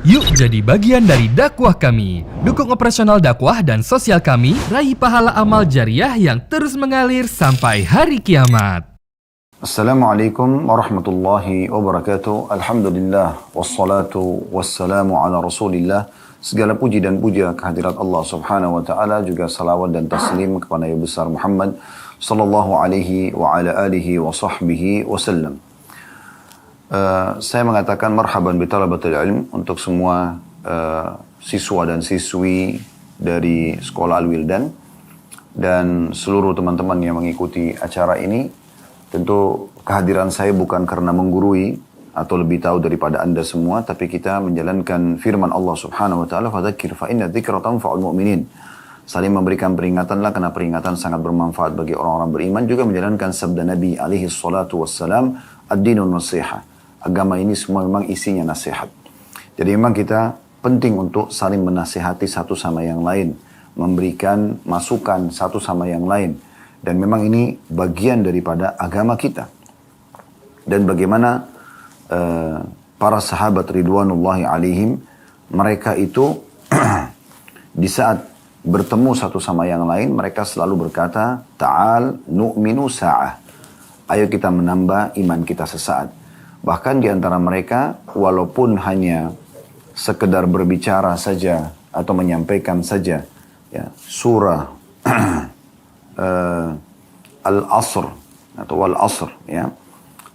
Yuk jadi bagian dari dakwah kami. Dukung operasional dakwah dan sosial kami, raih pahala amal jariah yang terus mengalir sampai hari kiamat. Assalamualaikum warahmatullahi wabarakatuh. Alhamdulillah wassalatu wassalamu ala Rasulillah. Segala puji dan puja kehadirat Allah Subhanahu wa taala, juga salawat dan taslim kepada Nabi besar Muhammad sallallahu alaihi wa ala alihi wa sahbihi wasallam. Saya mengatakan marhaban bi talabatul ilm untuk semua siswa dan siswi dari Sekolah Al-Wildan dan seluruh teman-teman yang mengikuti acara ini. Tentu kehadiran saya bukan karena menggurui atau lebih tahu daripada Anda semua, tapi kita menjalankan firman Allah Subhanahu wa taala, "Fadzakir fa inna dzikra tanfa'ul mu'minin." Saling memberikan peringatanlah karena peringatan sangat bermanfaat bagi orang-orang beriman, juga menjalankan sabda Nabi alaihi salatu wassalam, "Ad-dinun nasiha." Agama ini semua memang isinya nasihat. Jadi memang kita penting untuk saling menasihati satu sama yang lain, memberikan masukan satu sama yang lain. Dan memang ini bagian daripada agama kita. Dan bagaimana para sahabat ridwanullahi alaihim, mereka itu di saat bertemu satu sama yang lain, mereka selalu berkata, "Ta'al nu'minu sa'ah." Ayo kita menambah iman kita sesaat. Bahkan di antara mereka, walaupun hanya sekedar berbicara saja atau menyampaikan saja ya, surah Al-Asr atau Wal-Asr, ya,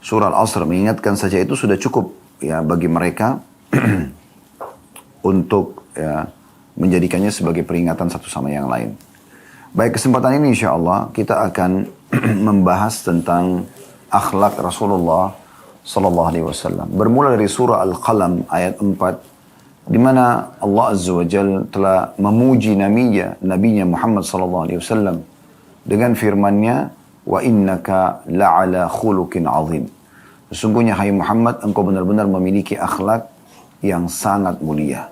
surah Al-Asr mengingatkan saja itu sudah cukup ya bagi mereka untuk ya, menjadikannya sebagai peringatan satu sama yang lain. Baik, kesempatan ini insya Allah kita akan membahas tentang akhlak Rasulullah Sallallahu Alaihi Wasallam. Bermula dari surah Al-Qalam ayat 4, di mana Allah Azza wa Jal telah memuji nabinya Muhammad Sallallahu Alaihi Wasallam dengan firman-Nya, "Wa innaka la'ala khuluqin azim." Sesungguhnya hai Muhammad, engkau benar-benar memiliki akhlak yang sangat mulia.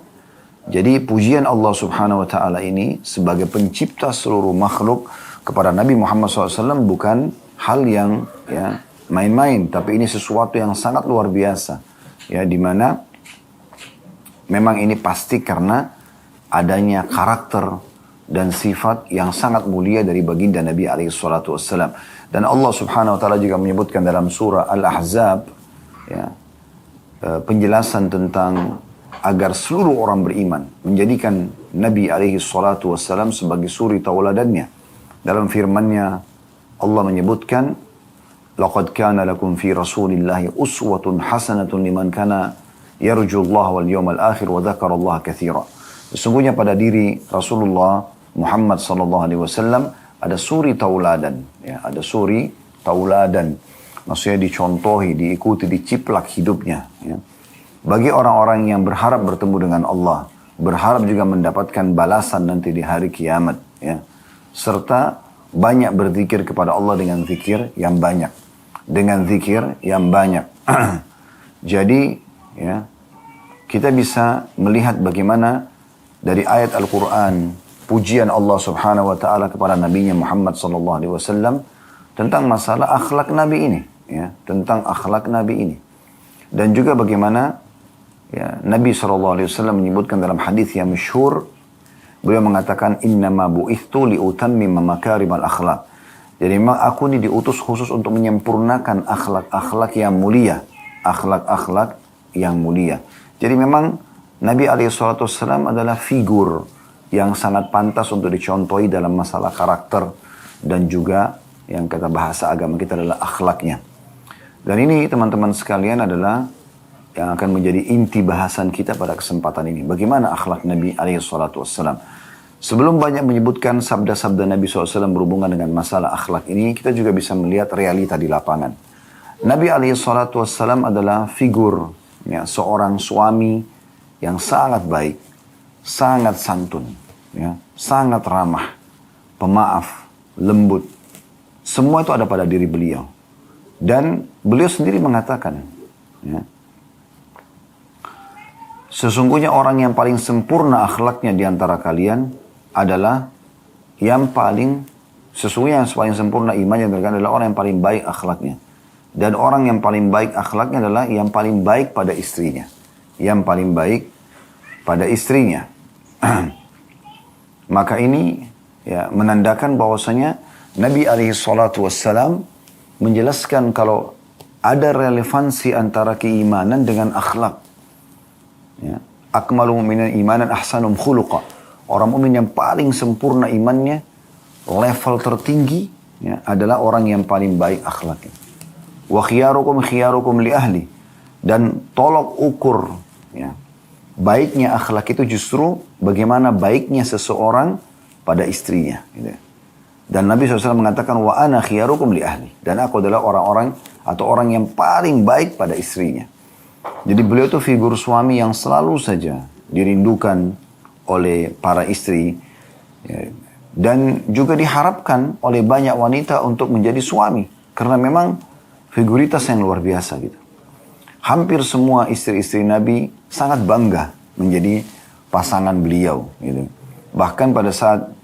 Jadi pujian Allah Subhanahu wa taala ini sebagai pencipta seluruh makhluk kepada Nabi Muhammad SAW bukan hal yang ya main-main, tapi ini sesuatu yang sangat luar biasa, ya, dimana memang ini pasti karena adanya karakter dan sifat yang sangat mulia dari baginda Nabi alaihissalatu wassalam. Dan Allah Subhanahu wa taala juga menyebutkan dalam surah Al-Ahzab, ya, penjelasan tentang agar seluruh orang beriman menjadikan Nabi alaihissalatu wassalam sebagai suri tauladannya. Dalam firman-Nya Allah menyebutkan, "Laqad kana lakum fi Rasulillahi uswatun hasanatun liman kana yarjullaha wal yawmal akhir wa dzakarallaha katsira." Sesungguhnya pada diri Rasulullah Muhammad sallallahu alaihi wasallam ada suri tauladan, ya, ada suri tauladan. Maksudnya dicontohi, diikuti, diciplak hidupnya, ya. Bagi orang-orang yang berharap bertemu dengan Allah, berharap juga mendapatkan balasan nanti di hari kiamat, ya. Serta banyak berzikir kepada Allah dengan zikir yang banyak. Dengan zikir yang banyak. Jadi ya, kita bisa melihat bagaimana dari ayat Al-Quran pujian Allah Subhanahu wa taala kepada nabinya Muhammad sallallahu alaihi wasallam tentang masalah akhlak Nabi ini, ya, tentang akhlak Nabi ini. Dan juga bagaimana ya, Nabi sallallahu alaihi wasallam menyebutkan dalam hadis yang masyhur, beliau mengatakan, "Innama bu'ithtu liutammima makarimal akhlak." Jadi memang aku ini diutus khusus untuk menyempurnakan akhlak-akhlak yang mulia. Akhlak-akhlak yang mulia. Jadi memang Nabi SAW adalah figur yang sangat pantas untuk dicontohi dalam masalah karakter. Dan juga yang kata bahasa agama kita adalah akhlaknya. Dan ini teman-teman sekalian adalah yang akan menjadi inti bahasan kita pada kesempatan ini. Bagaimana akhlak Nabi SAW. Sebelum banyak menyebutkan sabda-sabda Nabi SAW berhubungan dengan masalah akhlak ini, kita juga bisa melihat realita di lapangan. Nabi SAW adalah figur, ya, seorang suami yang sangat baik, sangat santun, ya, sangat ramah, pemaaf, lembut. Semua itu ada pada diri beliau. Dan beliau sendiri mengatakan, ya, sesungguhnya orang yang paling sempurna akhlaknya di antara kalian adalah yang paling, sesungguhnya yang paling sempurna imannya adalah orang yang paling baik akhlaknya. Dan orang yang paling baik akhlaknya adalah yang paling baik pada istrinya. Yang paling baik pada istrinya. Maka ini ya menandakan bahwasanya Nabi SAW menjelaskan kalau ada relevansi antara keimanan dengan akhlak. Ya. Akmalu mu'minin imanan ahsanum khuluqa. Orang mukmin yang paling sempurna imannya, level tertinggi ya, adalah orang yang paling baik akhlaknya. Wa khiyarukum li ahli. Dan tolok ukur ya, baiknya akhlak itu justru bagaimana baiknya seseorang pada istrinya. Gitu. Dan Nabi SAW mengatakan, wa ana khiyarukum li ahli. Dan aku adalah orang-orang atau orang yang paling baik pada istrinya. Jadi beliau itu figur suami yang selalu saja dirindukan oleh para istri. Ya, dan juga diharapkan oleh banyak wanita untuk menjadi suami. Karena memang figuritas yang luar biasa gitu. Hampir semua istri-istri Nabi sangat bangga menjadi pasangan beliau. Gitu. Bahkan pada saat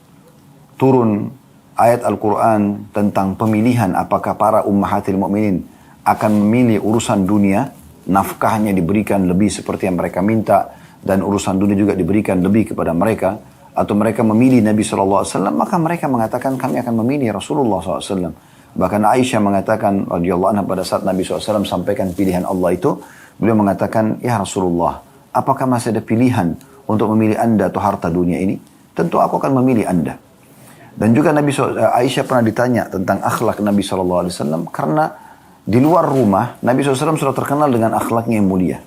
turun ayat Al-Quran tentang pemilihan apakah para ummahatil mu'minin akan memilih urusan dunia, nafkahnya diberikan lebih seperti yang mereka minta, dan urusan dunia juga diberikan lebih kepada mereka, atau mereka memilih Nabi SAW, maka mereka mengatakan kami akan memilih Rasulullah SAW. Bahkan Aisyah mengatakan radhiyallahu anha pada saat Nabi SAW sampaikan pilihan Allah itu, beliau mengatakan, ya Rasulullah, apakah masih ada pilihan untuk memilih anda atau harta dunia ini? Tentu aku akan memilih anda. Dan juga Aisyah pernah ditanya tentang akhlak Nabi SAW, karena di luar rumah Nabi SAW sudah terkenal dengan akhlaknya yang mulia.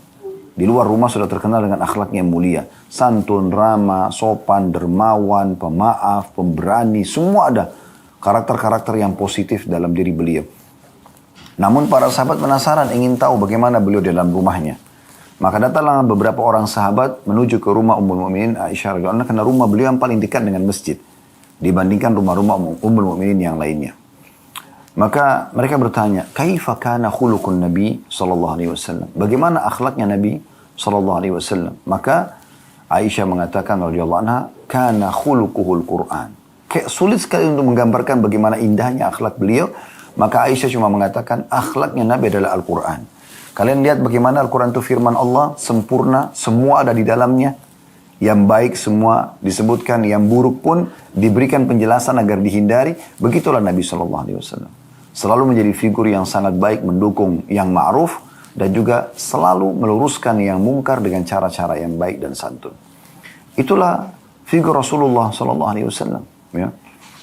Di luar rumah sudah terkenal dengan akhlaknya yang mulia. Santun, ramah, sopan, dermawan, pemaaf, pemberani, semua ada karakter-karakter yang positif dalam diri beliau. Namun para sahabat penasaran, ingin tahu bagaimana beliau dalam rumahnya. Maka datanglah beberapa orang sahabat menuju ke rumah Ummul Mukminin Aisyah radhiyallahu anha, karena rumah beliau yang paling dekat dengan masjid dibandingkan rumah-rumah Ummul Mukminin yang lainnya. Maka mereka bertanya, kaifa kana khuluqun Nabi sallallahu alaihi wasallam? Bagaimana akhlaknya Nabi sallallahu alaihi wasallam? Maka Aisyah mengatakan radhiyallahu anha, kana khuluquhul Qur'an. Kayak sulit sekali untuk menggambarkan bagaimana indahnya akhlak beliau. Maka Aisyah cuma mengatakan akhlaknya Nabi adalah Al-Quran. Kalian lihat bagaimana Al-Quran itu firman Allah, sempurna, semua ada di dalamnya. Yang baik semua disebutkan, yang buruk pun diberikan penjelasan agar dihindari. Begitulah Nabi SAW. Selalu menjadi figur yang sangat baik, mendukung yang ma'ruf, dan juga selalu meluruskan yang mungkar dengan cara-cara yang baik dan santun. Itulah figur Rasulullah SAW. Ya.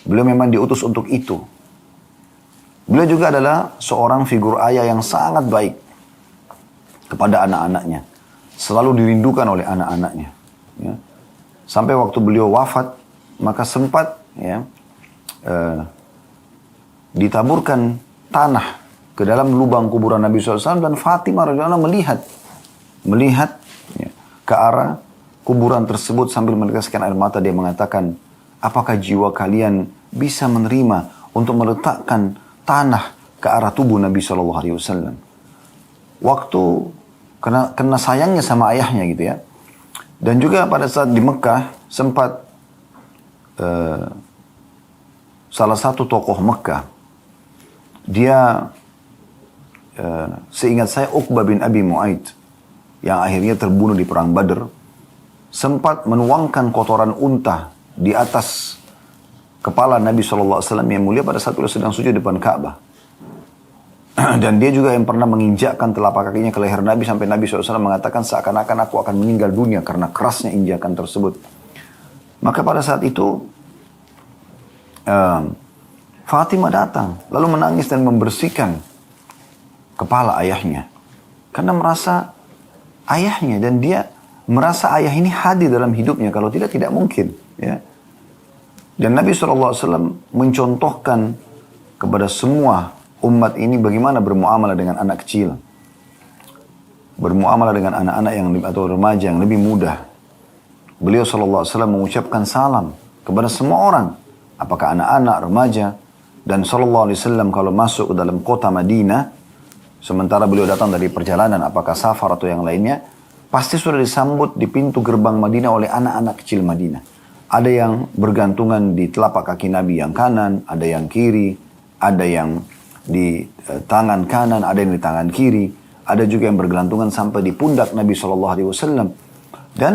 Beliau memang diutus untuk itu. Beliau juga adalah seorang figur ayah yang sangat baik kepada anak-anaknya. Selalu dirindukan oleh anak-anaknya. Ya. Sampai waktu beliau wafat, maka sempat ya, ditaburkan tanah ke dalam lubang kuburan Nabi SAW, dan Fatimah radhiyallahu anha melihat ya, ke arah kuburan tersebut sambil meneteskan air mata. Dia mengatakan, apakah jiwa kalian bisa menerima untuk meletakkan tanah ke arah tubuh Nabi SAW? Waktu kena sayangnya sama ayahnya gitu ya. Dan juga pada saat di Mekah sempat salah satu tokoh Mekah, dia seingat saya Uqbah bin Abi Mu'aid yang akhirnya terbunuh di perang Badr, sempat menuangkan kotoran unta di atas kepala Nabi SAW yang mulia pada saat beliau sedang sujud depan Ka'bah. Dan dia juga yang pernah menginjakkan telapak kakinya ke leher Nabi sampai Nabi SAW mengatakan seakan-akan aku akan meninggal dunia karena kerasnya injakan tersebut. Maka pada saat itu Fatimah datang lalu menangis dan membersihkan kepala ayahnya karena merasa ayahnya, dan dia merasa ayah ini hadir dalam hidupnya, kalau tidak mungkin ya. Dan Nabi SAW mencontohkan kepada semua umat ini bagaimana bermuamalah dengan anak kecil, bermuamalah dengan anak-anak yang atau remaja yang lebih muda. Beliau SAW mengucapkan salam kepada semua orang, apakah anak-anak, remaja. Dan SAW kalau masuk ke dalam kota Madinah, sementara beliau datang dari perjalanan, apakah safar atau yang lainnya, pasti sudah disambut di pintu gerbang Madinah oleh anak-anak kecil Madinah. Ada yang bergantungan di telapak kaki Nabi yang kanan, ada yang kiri, ada yang di tangan kanan, ada yang di tangan kiri, ada juga yang bergelantungan sampai di pundak Nabi SAW. Dan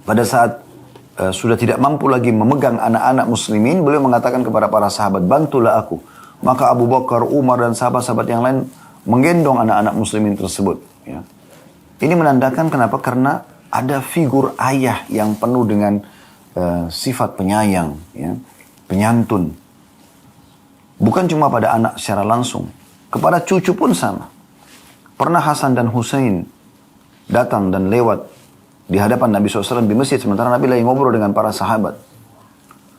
pada saat sudah tidak mampu lagi memegang anak-anak muslimin, beliau mengatakan kepada para sahabat, bantulah aku. Maka Abu Bakar, Umar dan sahabat-sahabat yang lain menggendong anak-anak muslimin tersebut. Ya. Ini menandakan kenapa? Karena ada figur ayah yang penuh dengan sifat penyayang, ya, penyantun. Bukan cuma pada anak secara langsung, kepada cucu pun sama. Pernah Hasan dan Husain datang dan lewat di hadapan Nabi SAW di masjid, sementara Nabi lagi ngobrol dengan para sahabat.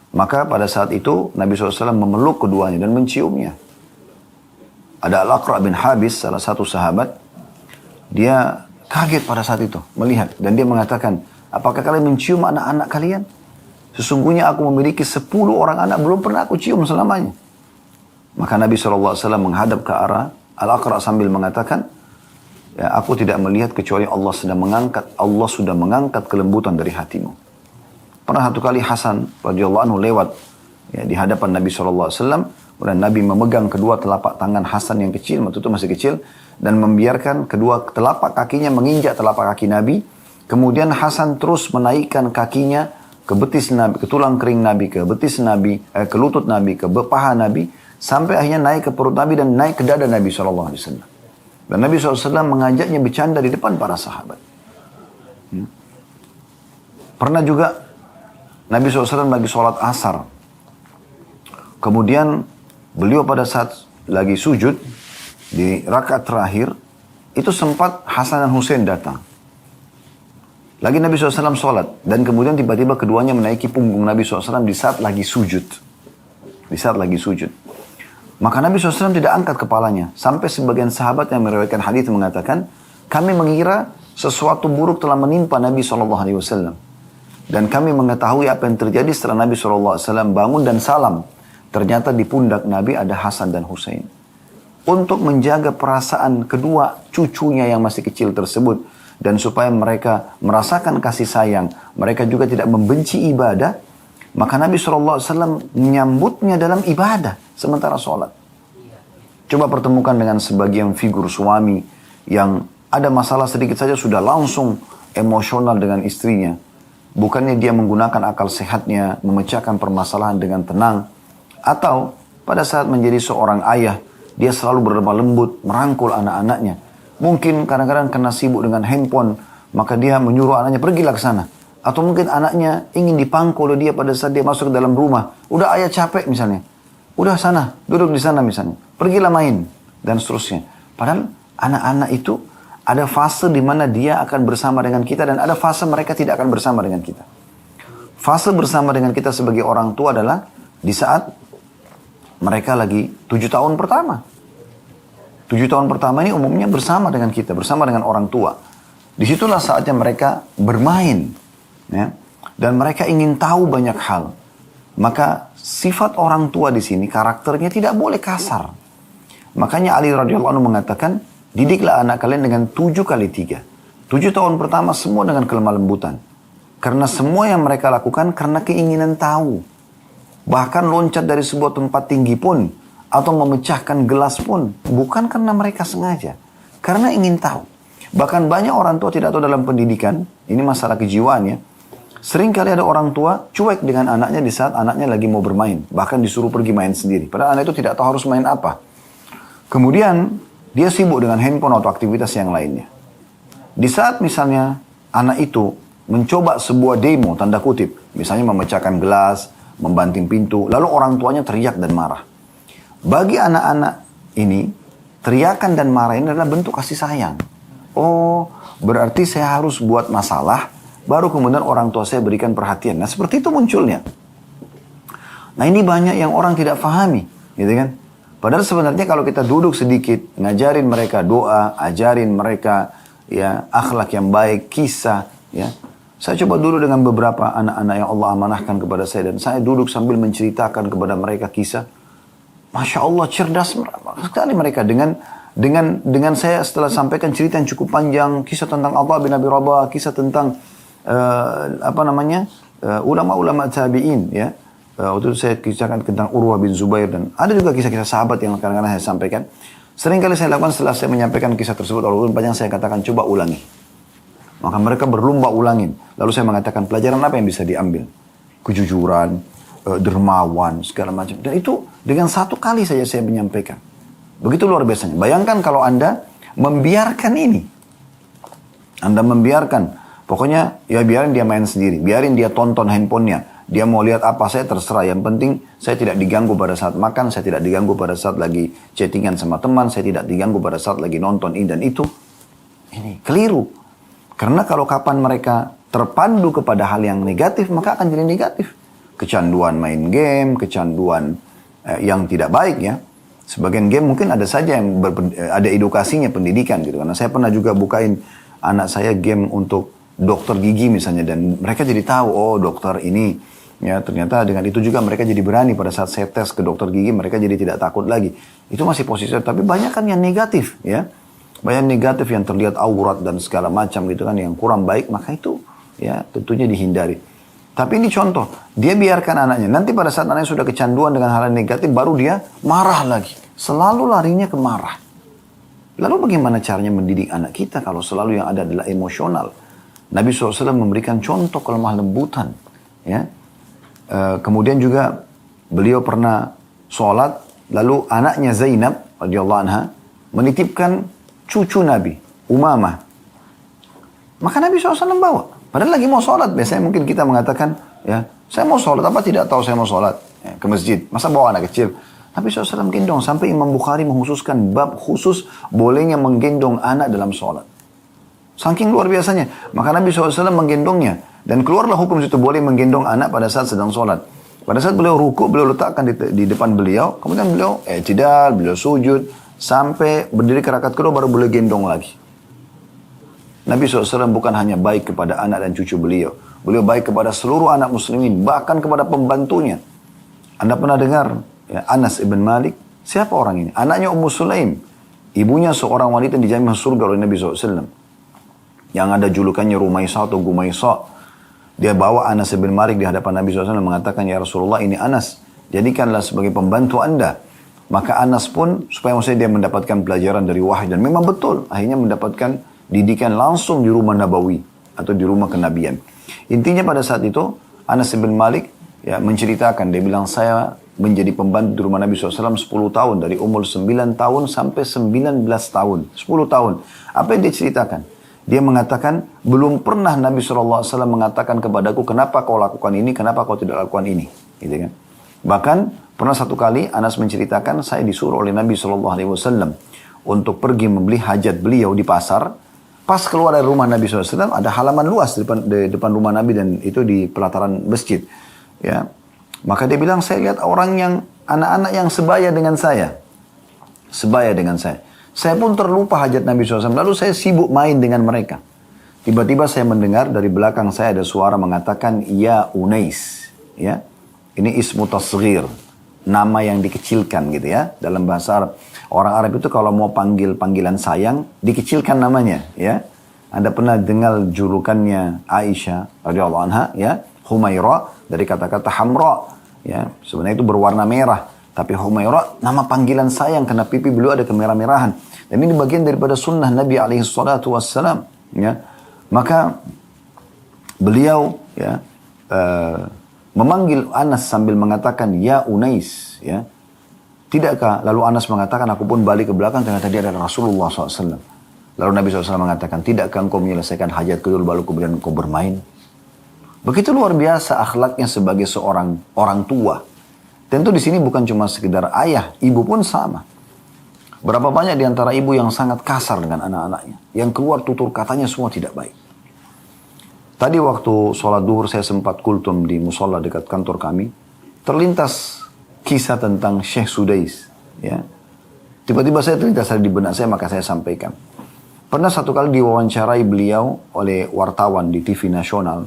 Maka pada saat itu Nabi SAW memeluk keduanya dan menciumnya. Ada Al-Aqra' bin Habis, salah satu sahabat, dia kaget pada saat itu melihat. Dan dia mengatakan, apakah kalian mencium anak-anak kalian? Sesungguhnya aku memiliki 10 orang anak, belum pernah aku cium selamanya. Maka Nabi SAW menghadap ke arah Al-Aqra' sambil mengatakan, ya, aku tidak melihat kecuali Allah sudah mengangkat kelembutan dari hatimu. Pernah satu kali Hasan radhiyallahu anhu lewat ya, di hadapan Nabi SAW, dan Nabi memegang kedua telapak tangan Hasan yang kecil, waktu itu masih kecil, dan membiarkan kedua telapak kakinya menginjak telapak kaki Nabi. Kemudian Hasan terus menaikkan kakinya ke betis Nabi, ke tulang kering Nabi, ke betis Nabi, ke lutut Nabi, ke paha Nabi, sampai akhirnya naik ke perut Nabi dan naik ke dada Nabi SAW. Dan Nabi SAW mengajaknya bercanda di depan para sahabat. Pernah juga Nabi SAW lagi sholat asar. Kemudian beliau pada saat lagi sujud di rakaat terakhir, itu sempat Hasan dan Husain datang. Lagi Nabi SAW sholat. Dan kemudian tiba-tiba keduanya menaiki punggung Nabi SAW di saat lagi sujud. Di saat lagi sujud. Maka Nabi SAW tidak angkat kepalanya. Sampai sebagian sahabat yang meriwayatkan hadis mengatakan, kami mengira sesuatu buruk telah menimpa Nabi SAW. Dan kami mengetahui apa yang terjadi setelah Nabi SAW bangun dan salam. Ternyata di pundak Nabi ada Hasan dan Husain. Untuk menjaga perasaan kedua cucunya yang masih kecil tersebut. Dan supaya mereka merasakan kasih sayang. Mereka juga tidak membenci ibadah. Maka Nabi SAW menyambutnya dalam ibadah. Sementara sholat. Coba pertemukan dengan sebagian figur suami yang ada masalah sedikit saja sudah langsung emosional dengan istrinya. Bukannya dia menggunakan akal sehatnya, memecahkan permasalahan dengan tenang. Atau pada saat menjadi seorang ayah, dia selalu berlemah lembut, merangkul anak-anaknya. Mungkin kadang-kadang kena sibuk dengan handphone, maka dia menyuruh anaknya, pergilah ke sana. Atau mungkin anaknya ingin dipangku oleh dia pada saat dia masuk ke dalam rumah. Udah ayah capek misalnya. Udah sana, duduk di sana misalnya. Pergilah main, dan seterusnya. Padahal anak-anak itu ada fase di mana dia akan bersama dengan kita dan ada fase mereka tidak akan bersama dengan kita. Fase bersama dengan kita sebagai orang tua adalah di saat mereka lagi 7 tahun pertama. 7 tahun pertama ini umumnya bersama dengan kita, bersama dengan orang tua. Disitulah saatnya mereka bermain. Ya, dan mereka ingin tahu banyak hal. Maka sifat orang tua di sini karakternya tidak boleh kasar. Makanya Ali radhiyallahu anhu mengatakan, didiklah anak kalian dengan 7 kali 3. 7 tahun pertama semua dengan kelemah lembutan. Karena semua yang mereka lakukan karena keinginan tahu. Bahkan loncat dari sebuah tempat tinggi pun atau memecahkan gelas pun bukan karena mereka sengaja, karena ingin tahu. Bahkan banyak orang tua tidak tahu dalam pendidikan, ini masalah kejiwaan ya. Sering kali ada orang tua cuek dengan anaknya di saat anaknya lagi mau bermain. Bahkan disuruh pergi main sendiri. Padahal anak itu tidak tahu harus main apa. Kemudian dia sibuk dengan handphone atau aktivitas yang lainnya. Di saat misalnya anak itu mencoba sebuah demo, tanda kutip. Misalnya memecahkan gelas, membanting pintu. Lalu orang tuanya teriak dan marah. Bagi anak-anak ini, teriakan dan marah ini adalah bentuk kasih sayang. Oh, berarti saya harus buat masalah. Baru kemudian orang tua saya berikan perhatian. Nah seperti itu munculnya. Nah ini banyak yang orang tidak pahami. Gitu kan? Padahal sebenarnya kalau kita duduk sedikit. Ngajarin mereka doa. Ajarin mereka ya akhlak yang baik. Kisah. Ya. Saya coba dulu dengan beberapa anak-anak yang Allah amanahkan kepada saya. Dan saya duduk sambil menceritakan kepada mereka kisah. Masya Allah cerdas sekali mereka. Dengan saya setelah sampaikan cerita yang cukup panjang. Kisah tentang Allah bin Abi Rabah. Kisah tentang ulama-ulama tabi'in ya. Waktu itu saya kisahkan tentang Urwah bin Zubair dan ada juga kisah-kisah sahabat yang kadang-kadang saya sampaikan. Sering kali saya lakukan setelah saya menyampaikan kisah tersebut walaupun panjang saya katakan coba ulangi. Maka mereka berlomba ulangin. Lalu saya mengatakan pelajaran apa yang bisa diambil? Kejujuran, dermawan, segala macam. Dan itu dengan satu kali saja saya menyampaikan. Begitu luar biasanya. Bayangkan kalau Anda membiarkan ini. Anda membiarkan. Pokoknya ya biarin dia main sendiri. Biarin dia tonton handphonenya. Dia mau lihat apa saya terserah. Yang penting saya tidak diganggu pada saat makan. Saya tidak diganggu pada saat lagi chattingan sama teman. Saya tidak diganggu pada saat lagi nonton ini dan itu. Ini keliru. Karena kalau kapan mereka terpandu kepada hal yang negatif, maka akan jadi negatif. Kecanduan main game, kecanduan yang tidak baik ya. Sebagian game mungkin ada saja yang ada edukasinya, pendidikan gitu. Karena saya pernah juga bukain anak saya game untuk dokter gigi misalnya. Dan mereka jadi tahu, oh dokter ini. Ya ternyata dengan itu juga mereka jadi berani pada saat saya tes ke dokter gigi. Mereka jadi tidak takut lagi. Itu masih positif, tapi banyak kan yang negatif ya. Banyak negatif yang terlihat aurat dan segala macam gitu kan. Yang kurang baik, maka itu ya tentunya dihindari. Tapi ini contoh, dia biarkan anaknya. Nanti pada saat anaknya sudah kecanduan dengan hal yang negatif, baru dia marah lagi. Selalu larinya ke marah. Lalu bagaimana caranya mendidik anak kita kalau selalu yang ada adalah emosional? Nabi SAW memberikan contoh kelemah lembutan. Ya. Kemudian juga beliau pernah sholat, lalu anaknya Zainab radhiyallahu anha menitipkan cucu Nabi, Umamah. Maka Nabi SAW bawa. Padahal lagi mau sholat. Biasanya mungkin kita mengatakan, ya, saya mau sholat, apa tidak tahu saya mau sholat ya, ke masjid. Masa bawa anak kecil? Nabi SAW gendong. Sampai Imam Bukhari menghususkan bab khusus bolehnya menggendong anak dalam sholat. Saking luar biasanya. Maka Nabi SAW menggendongnya. Dan keluarlah hukum situ boleh menggendong anak pada saat sedang sholat. Pada saat beliau ruku, beliau letakkan di depan beliau. Kemudian beliau i'tidal, beliau sujud. Sampai berdiri ke rakaat kedua baru boleh gendong lagi. Nabi SAW bukan hanya baik kepada anak dan cucu beliau. Beliau baik kepada seluruh anak muslimin. Bahkan kepada pembantunya. Anda pernah dengar ya, Anas ibn Malik? Siapa orang ini? Anaknya Ummu Sulaim. Ibunya seorang wanita yang dijamin masuk surga oleh Nabi SAW. Yang ada julukannya Rumaisa atau Gumaisa. Dia bawa Anas ibn Malik di hadapan Nabi SAW mengatakan, ya Rasulullah ini Anas. Jadikanlah sebagai pembantu Anda. Maka Anas pun supaya maksudnya dia mendapatkan pelajaran dari wahyu. Dan memang betul. Akhirnya mendapatkan didikan langsung di rumah Nabawi atau di rumah kenabian. Intinya pada saat itu Anas bin Malik ya menceritakan, dia bilang saya menjadi pembantu di rumah Nabi SAW 10 tahun dari umur 9 tahun sampai 19 tahun, 10 tahun. Apa yang dia ceritakan? Dia mengatakan belum pernah Nabi SAW mengatakan kepadaku kenapa kau lakukan ini, kenapa kau tidak lakukan ini, gitu kan? Bahkan pernah satu kali Anas menceritakan saya disuruh oleh Nabi SAW untuk pergi membeli hajat beliau di pasar. Pas keluar dari rumah Nabi SAW, ada halaman luas di depan rumah Nabi dan itu di pelataran masjid. Ya, maka dia bilang, saya lihat orang yang, anak-anak yang sebaya dengan saya. Sebaya dengan saya. Saya pun terlupa hajat Nabi SAW, lalu saya sibuk main dengan mereka. Tiba-tiba saya mendengar dari belakang saya ada suara mengatakan, Ya Unais. Ya, ini ismu tasghir. Nama yang dikecilkan gitu ya, dalam bahasa Arab. Orang Arab itu kalau mau panggil panggilan sayang, dikecilkan namanya, ya. Anda pernah dengar julukannya Aisyah radhiyallahu anha, ya, Humaira dari kata-kata hamra, ya. Sebenarnya itu berwarna merah, tapi Humaira nama panggilan sayang karena pipi beliau ada kemerah-merahan. Dan ini bagian daripada sunnah Nabi alaihi salatu wassalam, ya. Maka beliau, ya, memanggil Anas sambil mengatakan ya Unais, ya. Tidakkah? Lalu Anas mengatakan, aku pun balik ke belakang ternyata dia adalah Rasulullah SAW. Lalu Nabi SAW mengatakan, tidakkah engkau menyelesaikan hajat dulu baru kemudian engkau bermain? Begitu luar biasa akhlaknya sebagai seorang orang tua. Tentu di sini bukan cuma sekedar ayah, ibu pun sama. Berapa banyak di antara ibu yang sangat kasar dengan anak-anaknya. Yang keluar tutur katanya semua tidak baik. Tadi waktu sholat duhur saya sempat kultum di musola dekat kantor kami. Terlintas kisah tentang Syekh Sudais, ya. Tiba-tiba saya terlintas di benak saya, maka saya sampaikan. Pernah satu kali diwawancarai beliau oleh wartawan di TV nasional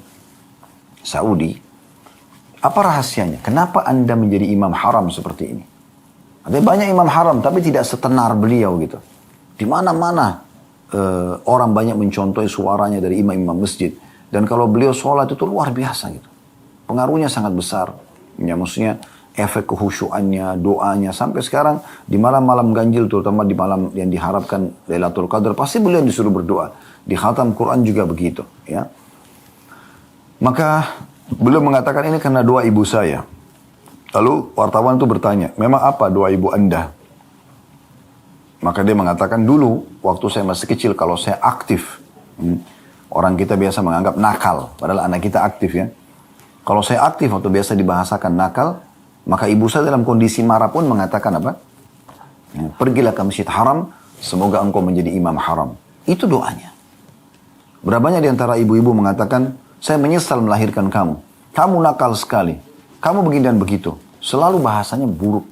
Saudi. Apa rahasianya? Kenapa Anda menjadi imam haram seperti ini? Ada banyak imam haram, tapi tidak setenar beliau gitu. Di mana-mana orang banyak mencontohi suaranya dari imam-imam masjid. Dan kalau beliau sholat itu luar biasa gitu. Pengaruhnya sangat besar. Ya, maksudnya efek kehusyuannya, doanya. Sampai sekarang di malam-malam ganjil, terutama di malam yang diharapkan Lailatul Qadar, pasti beliau disuruh berdoa. Di khatam Quran juga begitu. Ya. Maka beliau mengatakan ini karena doa ibu saya. Lalu wartawan itu bertanya, memang apa doa ibu Anda? Maka dia mengatakan dulu waktu saya masih kecil kalau saya aktif. Orang kita biasa menganggap nakal, padahal anak kita aktif ya. Kalau saya aktif atau biasa dibahasakan nakal, maka ibu saya dalam kondisi marah pun mengatakan apa? Ya, pergilah ke masjid haram, semoga engkau menjadi imam haram. Itu doanya. Berapa banyak di antara ibu-ibu mengatakan, saya menyesal melahirkan kamu. Kamu nakal sekali. Kamu begini dan begitu. Selalu bahasanya buruk.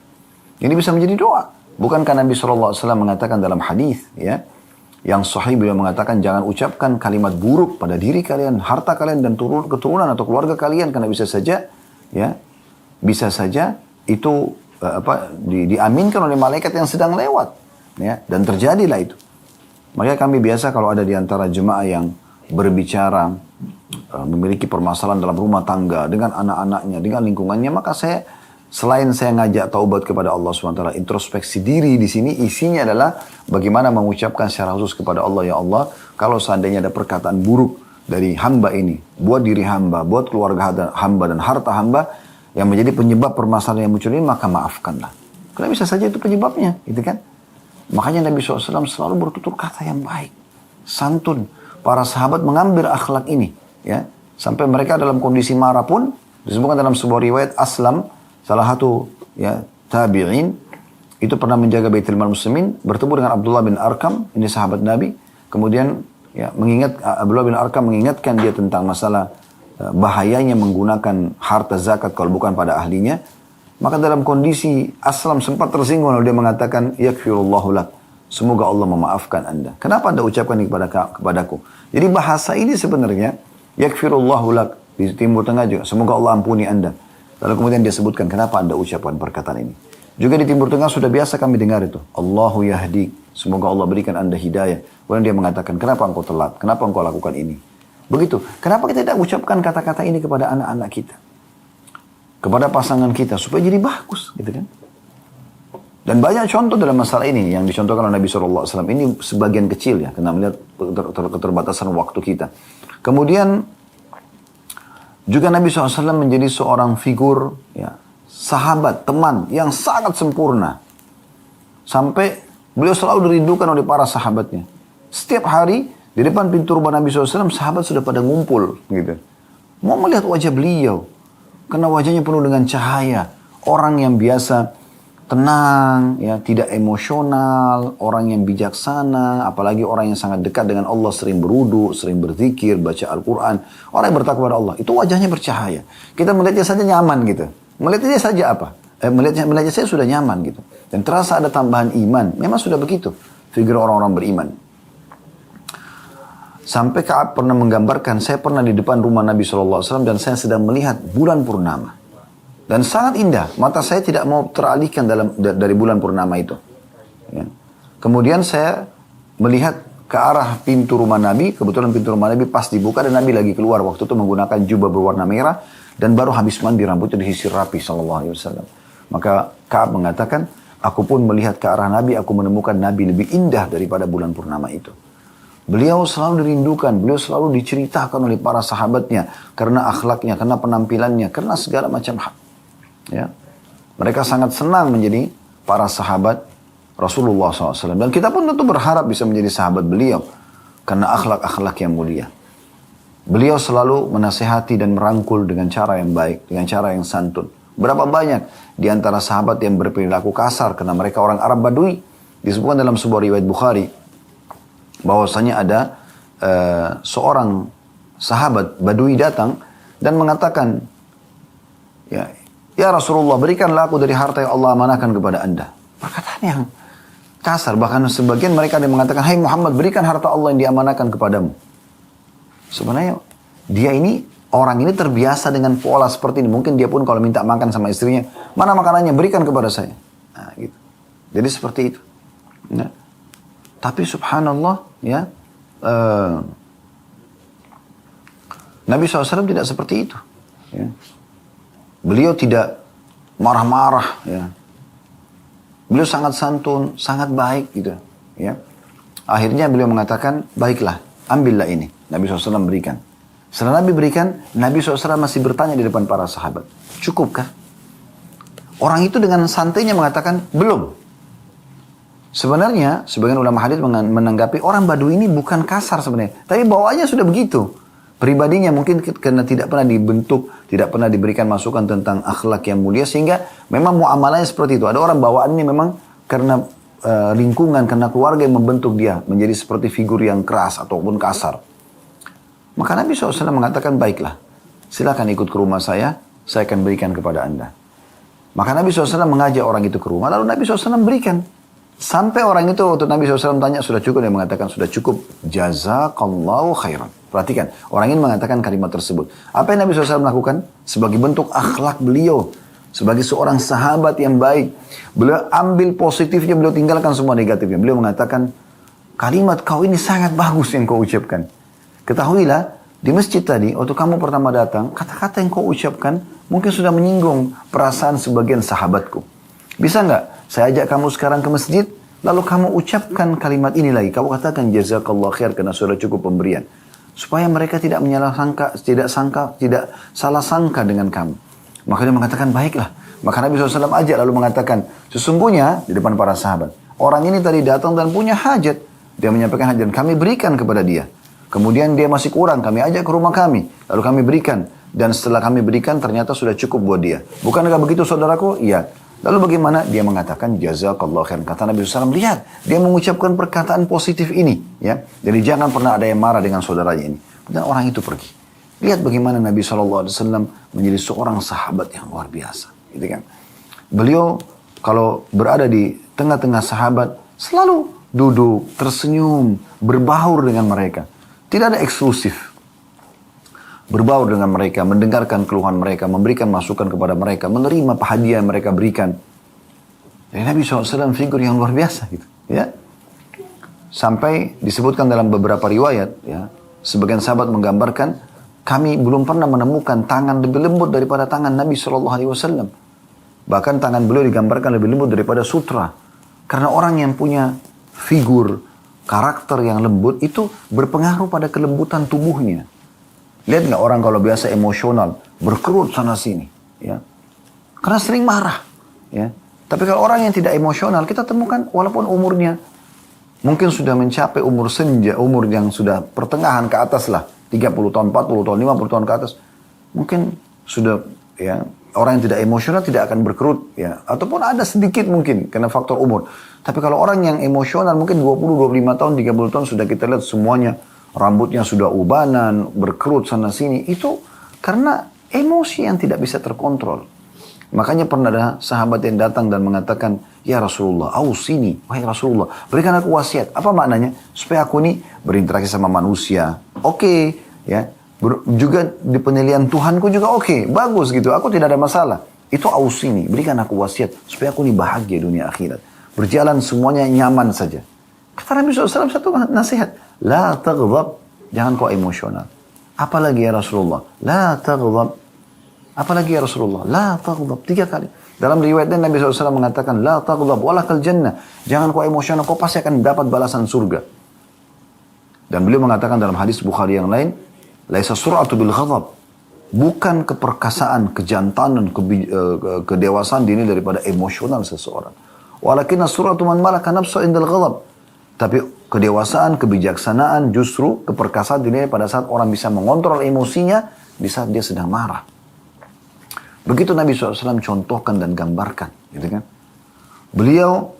Ini bisa menjadi doa. Bukankah Nabi SAW mengatakan dalam hadis ya, yang sahih beliau mengatakan jangan ucapkan kalimat buruk pada diri kalian, harta kalian dan keturunan atau keluarga kalian karena bisa saja itu diaminkan oleh malaikat yang sedang lewat ya, dan terjadilah itu. Maka kami biasa kalau ada di antara jemaah yang berbicara memiliki permasalahan dalam rumah tangga dengan anak-anaknya, dengan lingkungannya, maka selain saya ngajak taubat kepada Allah SWT, introspeksi diri di sini isinya adalah bagaimana mengucapkan secara khusus kepada Allah, ya Allah, kalau seandainya ada perkataan buruk dari hamba ini, buat diri hamba, buat keluarga hamba dan harta hamba yang menjadi penyebab permasalahan yang muncul ini, maka maafkanlah. Karena bisa saja itu penyebabnya, gitu kan? Makanya Nabi SAW selalu bertutur kata yang baik, santun. Para sahabat mengambil akhlak ini, ya, sampai mereka dalam kondisi marah pun disebutkan dalam sebuah riwayat Aslam, salah satu ya tabi'in itu pernah menjaga Baitul Mal Muslimin, bertemu dengan Abdullah bin Arkam, ini sahabat Nabi, kemudian ya Abdullah bin Arkam mengingatkan dia tentang masalah bahayanya menggunakan harta zakat kalau bukan pada ahlinya. Maka dalam kondisi Aslam sempat tersinggung lalu dia mengatakan yakfirullahu lak, semoga Allah memaafkan Anda. Kenapa Anda ucapkan ini kepadaku? Jadi bahasa ini sebenarnya yakfirullahu lak di Timur Tengah juga, semoga Allah ampuni Anda. Lalu kemudian dia sebutkan kenapa Anda ucapkan perkataan ini. Juga di Timur Tengah sudah biasa kami dengar itu. Allahu yahdi, semoga Allah berikan Anda hidayah. Kemudian dia mengatakan, kenapa engkau telat? Kenapa engkau lakukan ini? Begitu. Kenapa kita tidak ucapkan kata-kata ini kepada anak-anak kita? Kepada pasangan kita, supaya jadi bagus. Gitu kan? Dan banyak contoh dalam masalah ini yang dicontohkan oleh Nabi SAW. Ini sebagian kecil ya, karena melihat keterbatasan waktu kita. Kemudian juga Nabi SAW menjadi seorang figur, ya, sahabat, teman yang sangat sempurna. Sampai beliau selalu dirindukan oleh para sahabatnya. Setiap hari di depan pintu rumah Nabi SAW, sahabat sudah pada ngumpul. Gitu. Mau melihat wajah beliau. Karena wajahnya penuh dengan cahaya. Orang yang biasa tenang, ya, tidak emosional, orang yang bijaksana, apalagi orang yang sangat dekat dengan Allah, sering berwudu, sering berzikir, baca Al-Quran, orang yang bertakwa kepada Allah, itu wajahnya bercahaya. Kita melihatnya saja nyaman gitu. Melihatnya saja apa? Melihatnya saja sudah nyaman gitu. Dan terasa ada tambahan iman. Memang sudah begitu figur orang-orang beriman. Sampai Ka'ab pernah menggambarkan, saya pernah di depan rumah Nabi SAW dan saya sedang melihat bulan purnama. Dan sangat indah, mata saya tidak mau teralihkan dari bulan purnama itu. Ya. Kemudian saya melihat ke arah pintu rumah Nabi, kebetulan pintu rumah Nabi pas dibuka dan Nabi lagi keluar. Waktu itu menggunakan jubah berwarna merah dan baru habis mandi, rambutnya disisir rapi SAW. Maka Ka'ab mengatakan, aku pun melihat ke arah Nabi, aku menemukan Nabi lebih indah daripada bulan purnama itu. Beliau selalu dirindukan, beliau selalu diceritakan oleh para sahabatnya karena akhlaknya, karena penampilannya, karena segala macam hal. Ya. Mereka sangat senang menjadi para sahabat Rasulullah SAW. Dan kita pun tentu berharap bisa menjadi sahabat beliau. Karena akhlak-akhlak yang mulia. Beliau selalu menasehati dan merangkul dengan cara yang baik. Dengan cara yang santun. Berapa banyak di antara sahabat yang berperilaku kasar. Karena mereka orang Arab Badui. Disebutkan dalam sebuah riwayat Bukhari. Bahwasanya ada seorang sahabat Badui datang. Dan mengatakan, Ya Rasulullah, berikanlah aku dari harta yang Allah amanahkan kepada Anda. Perkataan yang kasar. Bahkan sebagian mereka yang mengatakan, hai Muhammad, berikan harta Allah yang diamanahkan kepadamu. Sebenarnya orang ini terbiasa dengan pola seperti ini. Mungkin dia pun kalau minta makan sama istrinya, mana makanannya, berikan kepada saya. Nah, gitu. Jadi seperti itu. Ya. Tapi subhanallah, ya, Nabi SAW tidak seperti itu. Ya. Beliau tidak marah-marah, ya. Beliau sangat santun, sangat baik gitu, ya. Akhirnya beliau mengatakan, baiklah, ambillah ini. Nabi SAW berikan. Setelah Nabi berikan, Nabi SAW masih bertanya di depan para sahabat, cukupkah? Orang itu dengan santainya mengatakan, belum. Sebenarnya, sebagian ulama hadis menanggapi, orang Badui ini bukan kasar sebenarnya. Tapi bawaannya sudah begitu. Pribadinya mungkin karena tidak pernah dibentuk, tidak pernah diberikan masukan tentang akhlak yang mulia, sehingga memang muamalahnya seperti itu. Ada orang bawaan ini memang karena lingkungan, karena keluarga yang membentuk dia, menjadi seperti figur yang keras ataupun kasar. Maka Nabi SAW mengatakan, baiklah, silakan ikut ke rumah saya akan berikan kepada anda. Maka Nabi SAW mengajak orang itu ke rumah, lalu Nabi SAW berikan. Sampai orang itu, waktu Nabi SAW tanya, sudah cukup? Dia mengatakan, sudah cukup. Jazakallahu khairan. Perhatikan, orang ini mengatakan kalimat tersebut. Apa yang Nabi SAW lakukan? Sebagai bentuk akhlak beliau. Sebagai seorang sahabat yang baik. Beliau ambil positifnya, beliau tinggalkan semua negatifnya. Beliau mengatakan, kalimat kau ini sangat bagus yang kau ucapkan. Ketahuilah, di masjid tadi, waktu kamu pertama datang, kata-kata yang kau ucapkan mungkin sudah menyinggung perasaan sebagian sahabatku. Bisa nggak saya ajak kamu sekarang ke masjid, lalu kamu ucapkan kalimat ini lagi. Kamu katakan jazakallah khair karena sudah cukup pemberian. Supaya mereka tidak tidak salah sangka dengan kamu. Maka dia mengatakan, baiklah. Maka Nabi SAW ajak lalu mengatakan, sesungguhnya di depan para sahabat, orang ini tadi datang dan punya hajat. Dia menyampaikan hajat, kami berikan kepada dia. Kemudian dia masih kurang, kami ajak ke rumah kami. Lalu kami berikan. Dan setelah kami berikan, ternyata sudah cukup buat dia. Bukankah begitu saudaraku? Iya. Lalu bagaimana? Dia mengatakan, jazakallah khairan. Kata Nabi SAW, lihat. Dia mengucapkan perkataan positif ini. Ya. Jadi jangan pernah ada yang marah dengan saudaranya ini. Dan orang itu pergi. Lihat bagaimana Nabi SAW menjadi seorang sahabat yang luar biasa. Gitu kan? Beliau kalau berada di tengah-tengah sahabat, selalu duduk, tersenyum, berbaur dengan mereka. Tidak ada eksklusif. Berbaur dengan mereka, mendengarkan keluhan mereka, memberikan masukan kepada mereka, menerima hadiah yang mereka berikan. Jadi Nabi SAW figur yang luar biasa gitu. Ya. Sampai disebutkan dalam beberapa riwayat, ya, sebagian sahabat menggambarkan, kami belum pernah menemukan tangan lebih lembut daripada tangan Nabi SAW. Bahkan tangan beliau digambarkan lebih lembut daripada sutra. Karena orang yang punya figur, karakter yang lembut itu berpengaruh pada kelembutan tubuhnya. Lihat nggak orang kalau biasa emosional, berkerut sana sini, ya. Karena sering marah, ya. Tapi kalau orang yang tidak emosional, kita temukan walaupun umurnya mungkin sudah mencapai umur senja, umur yang sudah pertengahan ke atas lah, 30 tahun, 40 tahun, 50 tahun ke atas, mungkin sudah, ya, orang yang tidak emosional tidak akan berkerut, ya. Ataupun ada sedikit mungkin karena faktor umur. Tapi kalau orang yang emosional mungkin 20, 25 tahun, 30 tahun sudah kita lihat semuanya rambutnya sudah ubanan, berkerut sana sini. Itu karena emosi yang tidak bisa terkontrol. Makanya pernah ada sahabat yang datang dan mengatakan, ya Rasulullah, ausini, wahai Rasulullah, berikan aku wasiat. Apa maknanya? Supaya aku ini berinteraksi sama manusia. Oke, ya. Juga di penilaian Tuhanku juga oke, bagus gitu. Aku tidak ada masalah. Itu ausini, berikan aku wasiat supaya aku ini bahagia dunia akhirat. Berjalan semuanya nyaman saja. Kata Nabi SAW satu nasihat. La taghdab. Jangan kau emosional. Apalagi ya Rasulullah. La taghdab. Apalagi ya Rasulullah. La taghdab. 3 kali. Dalam riwayatnya Nabi SAW mengatakan. La taghdab. Walakal jannah. Jangan kau emosional. Kau pasti akan dapat balasan surga. Dan beliau mengatakan dalam hadis Bukhari yang lain. Laisa sur'atu bil ghadab. Bukan keperkasaan, kejantanan, kedewasaan dinilai daripada emosional seseorang. Walakinna sur'atu man malaka nafsu indal ghadab. Tapi kedewasaan, kebijaksanaan, justru keperkasaan dinilai pada saat orang bisa mengontrol emosinya di saat dia sedang marah. Begitu Nabi SAW contohkan dan gambarkan. Gitu kan? Beliau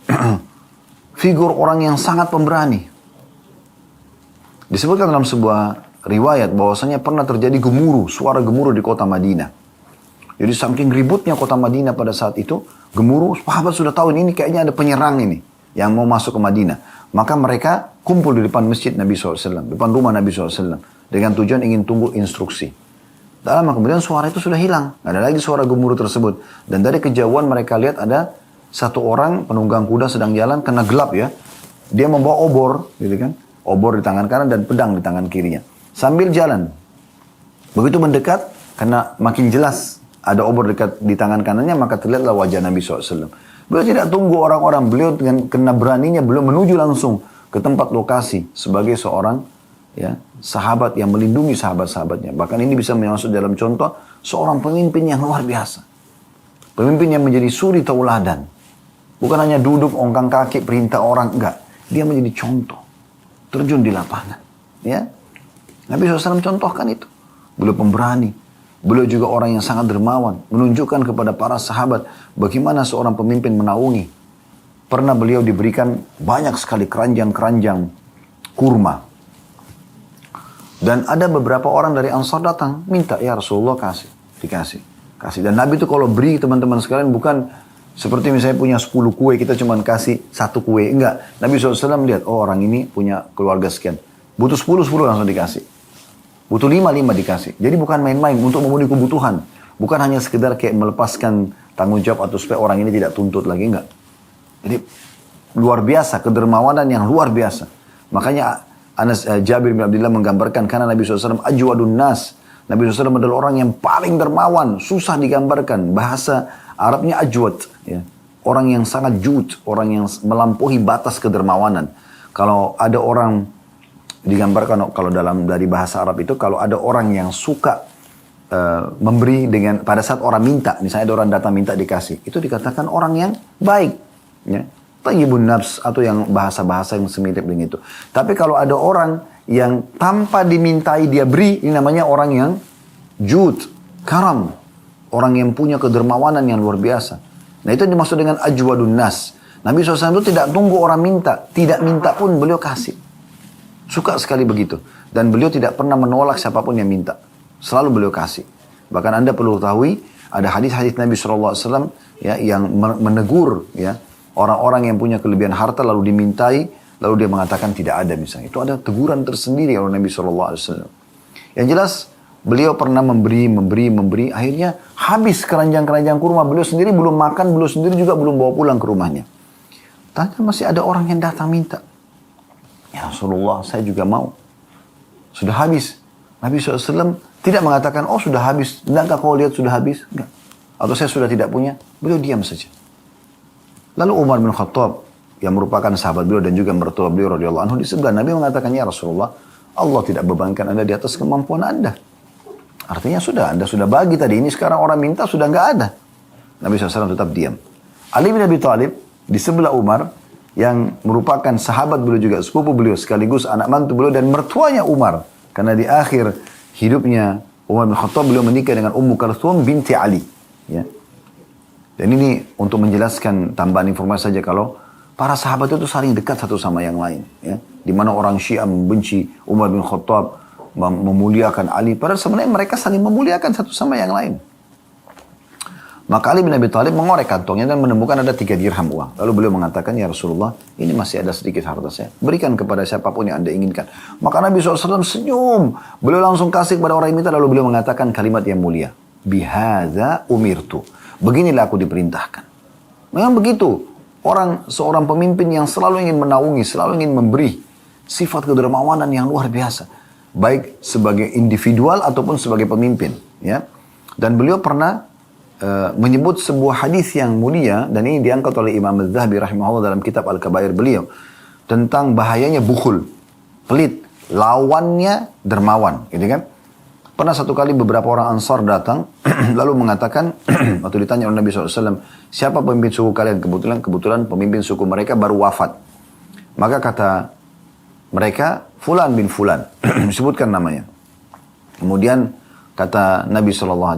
figur orang yang sangat pemberani. Disebutkan dalam sebuah riwayat bahwasanya pernah terjadi gemuruh, suara gemuruh di kota Madinah. Jadi saking ributnya kota Madinah pada saat itu, gemuruh, sahabat sudah tahu ini kayaknya ada penyerang ini yang mau masuk ke Madinah. Maka mereka kumpul di depan masjid Nabi SAW, depan rumah Nabi SAW, dengan tujuan ingin tunggu instruksi. Dalam kemudian suara itu sudah hilang, nggak ada lagi suara gemuruh tersebut. Dan dari kejauhan mereka lihat ada satu orang penunggang kuda sedang jalan, kena gelap ya. Dia membawa obor, gitu kan? Obor di tangan kanan dan pedang di tangan kirinya. Sambil jalan. Begitu mendekat, karena makin jelas ada obor dekat di tangan kanannya, maka terlihatlah wajah Nabi SAW. Beliau tidak tunggu orang-orang, beliau dengan kena beraninya, beliau menuju langsung ke tempat lokasi sebagai seorang ya sahabat yang melindungi sahabat-sahabatnya. Bahkan ini bisa masuk dalam contoh seorang pemimpin yang luar biasa. Pemimpin yang menjadi suri tauladan. Bukan hanya duduk, ongkang kaki, perintah orang, enggak. Dia menjadi contoh. Terjun di lapangan. Ya. Nabi SAW contohkan itu. Beliau pemberani. Beliau juga orang yang sangat dermawan. Menunjukkan kepada para sahabat bagaimana seorang pemimpin menaungi. Pernah beliau diberikan banyak sekali keranjang-keranjang kurma. Dan ada beberapa orang dari Ansar datang. Minta, ya Rasulullah kasih. Dikasih. Kasih. Dan Nabi itu kalau beri teman-teman sekalian bukan seperti misalnya punya 10 kue, kita cuma kasih 1 kue. Enggak. Nabi SAW lihat, oh orang ini punya keluarga sekian. Butuh 10 langsung dikasih. Butuh 5 dikasih. Jadi bukan main-main untuk memenuhi kebutuhan. Bukan hanya sekedar kayak melepaskan tanggung jawab atau supaya orang ini tidak tuntut lagi. Enggak. Jadi luar biasa, kedermawanan yang luar biasa. Makanya Jabir bin Abdullah menggambarkan karena Nabi SAW ajwadun nas. Nabi SAW adalah orang yang paling dermawan, susah digambarkan. Bahasa Arabnya ajwad. Ya. Orang yang sangat jud, orang yang melampaui batas kedermawanan. Kalau ada orang, digambarkan kalau dari bahasa Arab itu, kalau ada orang yang suka memberi dengan pada saat orang minta, misalnya ada orang datang minta dikasih, itu dikatakan orang yang baik. Ya. Tayyibun nafs atau yang bahasa-bahasa yang semirip dengan itu. Tapi kalau ada orang yang tanpa dimintai dia beri, ini namanya orang yang jud, karam. Orang yang punya kedermawanan yang luar biasa. Nah itu dimaksud dengan ajwadun nas. Nabi SAW itu tidak tunggu orang minta. Tidak minta pun beliau kasih. Suka sekali begitu. Dan beliau tidak pernah menolak siapapun yang minta. Selalu beliau kasih. Bahkan Anda perlu ketahui, ada hadis-hadis Nabi SAW ya, yang menegur ya, orang-orang yang punya kelebihan harta lalu dimintai, lalu dia mengatakan tidak ada misalnya. Itu ada teguran tersendiri oleh Nabi SAW. Yang jelas, beliau pernah memberi. Akhirnya habis keranjang-keranjang kurma. Beliau sendiri belum makan, beliau sendiri juga belum bawa pulang ke rumahnya. Tanya masih ada orang yang datang minta. Ya Rasulullah, saya juga mau. Sudah habis. Nabi SAW tidak mengatakan, oh sudah habis. Enggak kau lihat sudah habis? Enggak. Atau saya sudah tidak punya. Beliau diam saja. Lalu Umar bin Khattab yang merupakan sahabat beliau dan juga mertua beliau radhiyallahu anhu di sebelah Nabi mengatakan, ya Rasulullah, Allah tidak bebankan Anda di atas kemampuan Anda. Artinya sudah, Anda sudah bagi tadi. Ini sekarang orang minta sudah nggak ada. Nabi SAW tetap diam. Ali bin Abi Thalib di sebelah Umar yang merupakan sahabat beliau juga, sepupu beliau sekaligus anak mantu beliau dan mertuanya Umar. Karena di akhir hidupnya Umar bin Khattab beliau menikah dengan Ummu Kalthum binti Ali. Ya. Dan ini untuk menjelaskan tambahan informasi saja kalau para sahabat itu saling dekat satu sama yang lain. Ya. Di mana orang Syiah membenci Umar bin Khattab, memuliakan Ali. Padahal sebenarnya mereka saling memuliakan satu sama yang lain. Maka Ali bin Abi Thalib mengorek kantongnya dan menemukan ada 3 dirham uang. Lalu beliau mengatakan, ya Rasulullah, ini masih ada sedikit harta saya. Berikan kepada siapapun yang Anda inginkan. Maka Nabi SAW senyum. Beliau langsung kasih kepada orang yang minta. Lalu beliau mengatakan kalimat yang mulia. Bihadza umirtu. Beginilah aku diperintahkan. Memang begitu. Seorang pemimpin yang selalu ingin menaungi, selalu ingin memberi. Sifat kedermawanan yang luar biasa. Baik sebagai individual ataupun sebagai pemimpin. Ya. Dan beliau pernah menyebut sebuah hadis yang mulia. Dan ini diangkat oleh Imam Az-Zahabi rahimahullah dalam kitab Al-Kabair beliau. Tentang bahayanya bukhul. Pelit. Lawannya dermawan. Gitu kan. Pernah satu kali beberapa orang Ansar datang, lalu mengatakan, waktu ditanya oleh Nabi SAW, siapa pemimpin suku kalian? Kebetulan pemimpin suku mereka baru wafat. Maka kata mereka, Fulan bin Fulan, disebutkan namanya. Kemudian kata Nabi SAW,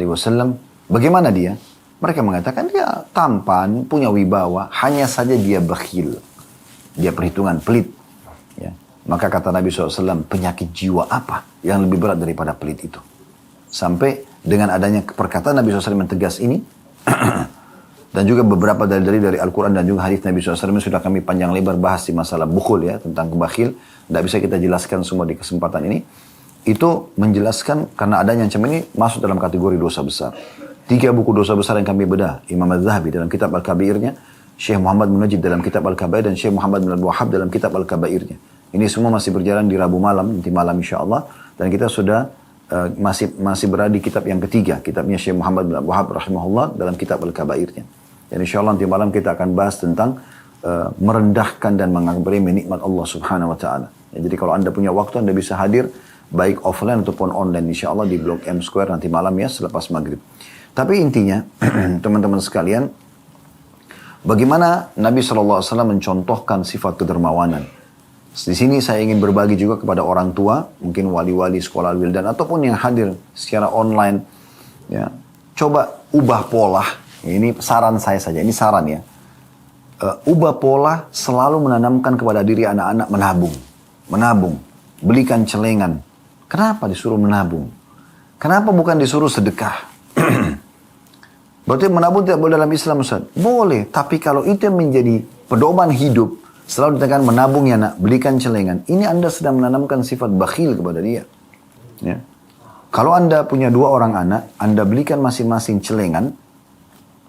bagaimana dia? Mereka mengatakan dia tampan, punya wibawa, hanya saja dia bakhil. Dia perhitungan, pelit. Ya. Maka kata Nabi SAW, penyakit jiwa apa yang lebih berat daripada pelit itu? Sampai dengan adanya perkataan Nabi SAW yang tegas ini, dan juga beberapa dari Al-Quran dan juga hadis Nabi SAW sudah kami panjang lebar bahas di masalah bukhul ya, tentang kebakhil. Tidak bisa kita jelaskan semua di kesempatan ini. Itu menjelaskan karena adanya ancaman ini masuk dalam kategori dosa besar. 3 buku dosa besar yang kami bedah. Imam Az-Zahabi dalam kitab Al-Kabairnya, Syekh Muhammad bin Najib dalam kitab Al-Kabair, dan Syekh Muhammad bin Al-Wahhab dalam kitab Al-Kabairnya. Ini semua masih berjalan di Rabu malam, nanti malam insya Allah. Dan kita sudah masih berada di kitab yang ketiga, kitabnya Syekh Muhammad bin Abdul Wahhab rahimahullah dalam kitab Al-Kabairnya. Dan insyaAllah nanti malam kita akan bahas tentang merendahkan dan mengagumi nikmat Allah subhanahu wa ta'ala. Ya, jadi kalau Anda punya waktu, Anda bisa hadir baik offline ataupun online insyaAllah di Blok M Square nanti malam ya selepas maghrib. Tapi intinya teman-teman sekalian, bagaimana Nabi SAW mencontohkan sifat kedermawanan. Di sini saya ingin berbagi juga kepada orang tua, mungkin wali-wali sekolah wildan ataupun yang hadir secara online. Ya, coba ubah pola. Ini saran saya saja, ini saran ya. Ubah pola selalu menanamkan kepada diri anak-anak menabung, belikan celengan. Kenapa disuruh menabung? Kenapa bukan disuruh sedekah? Berarti menabung tidak boleh dalam Islam, Ustaz? Boleh, tapi kalau itu yang menjadi pedoman hidup, selalu ditekan menabung ya nak, belikan celengan. Ini Anda sedang menanamkan sifat bakhil kepada dia. Ya. Kalau Anda punya 2 orang anak, Anda belikan masing-masing celengan,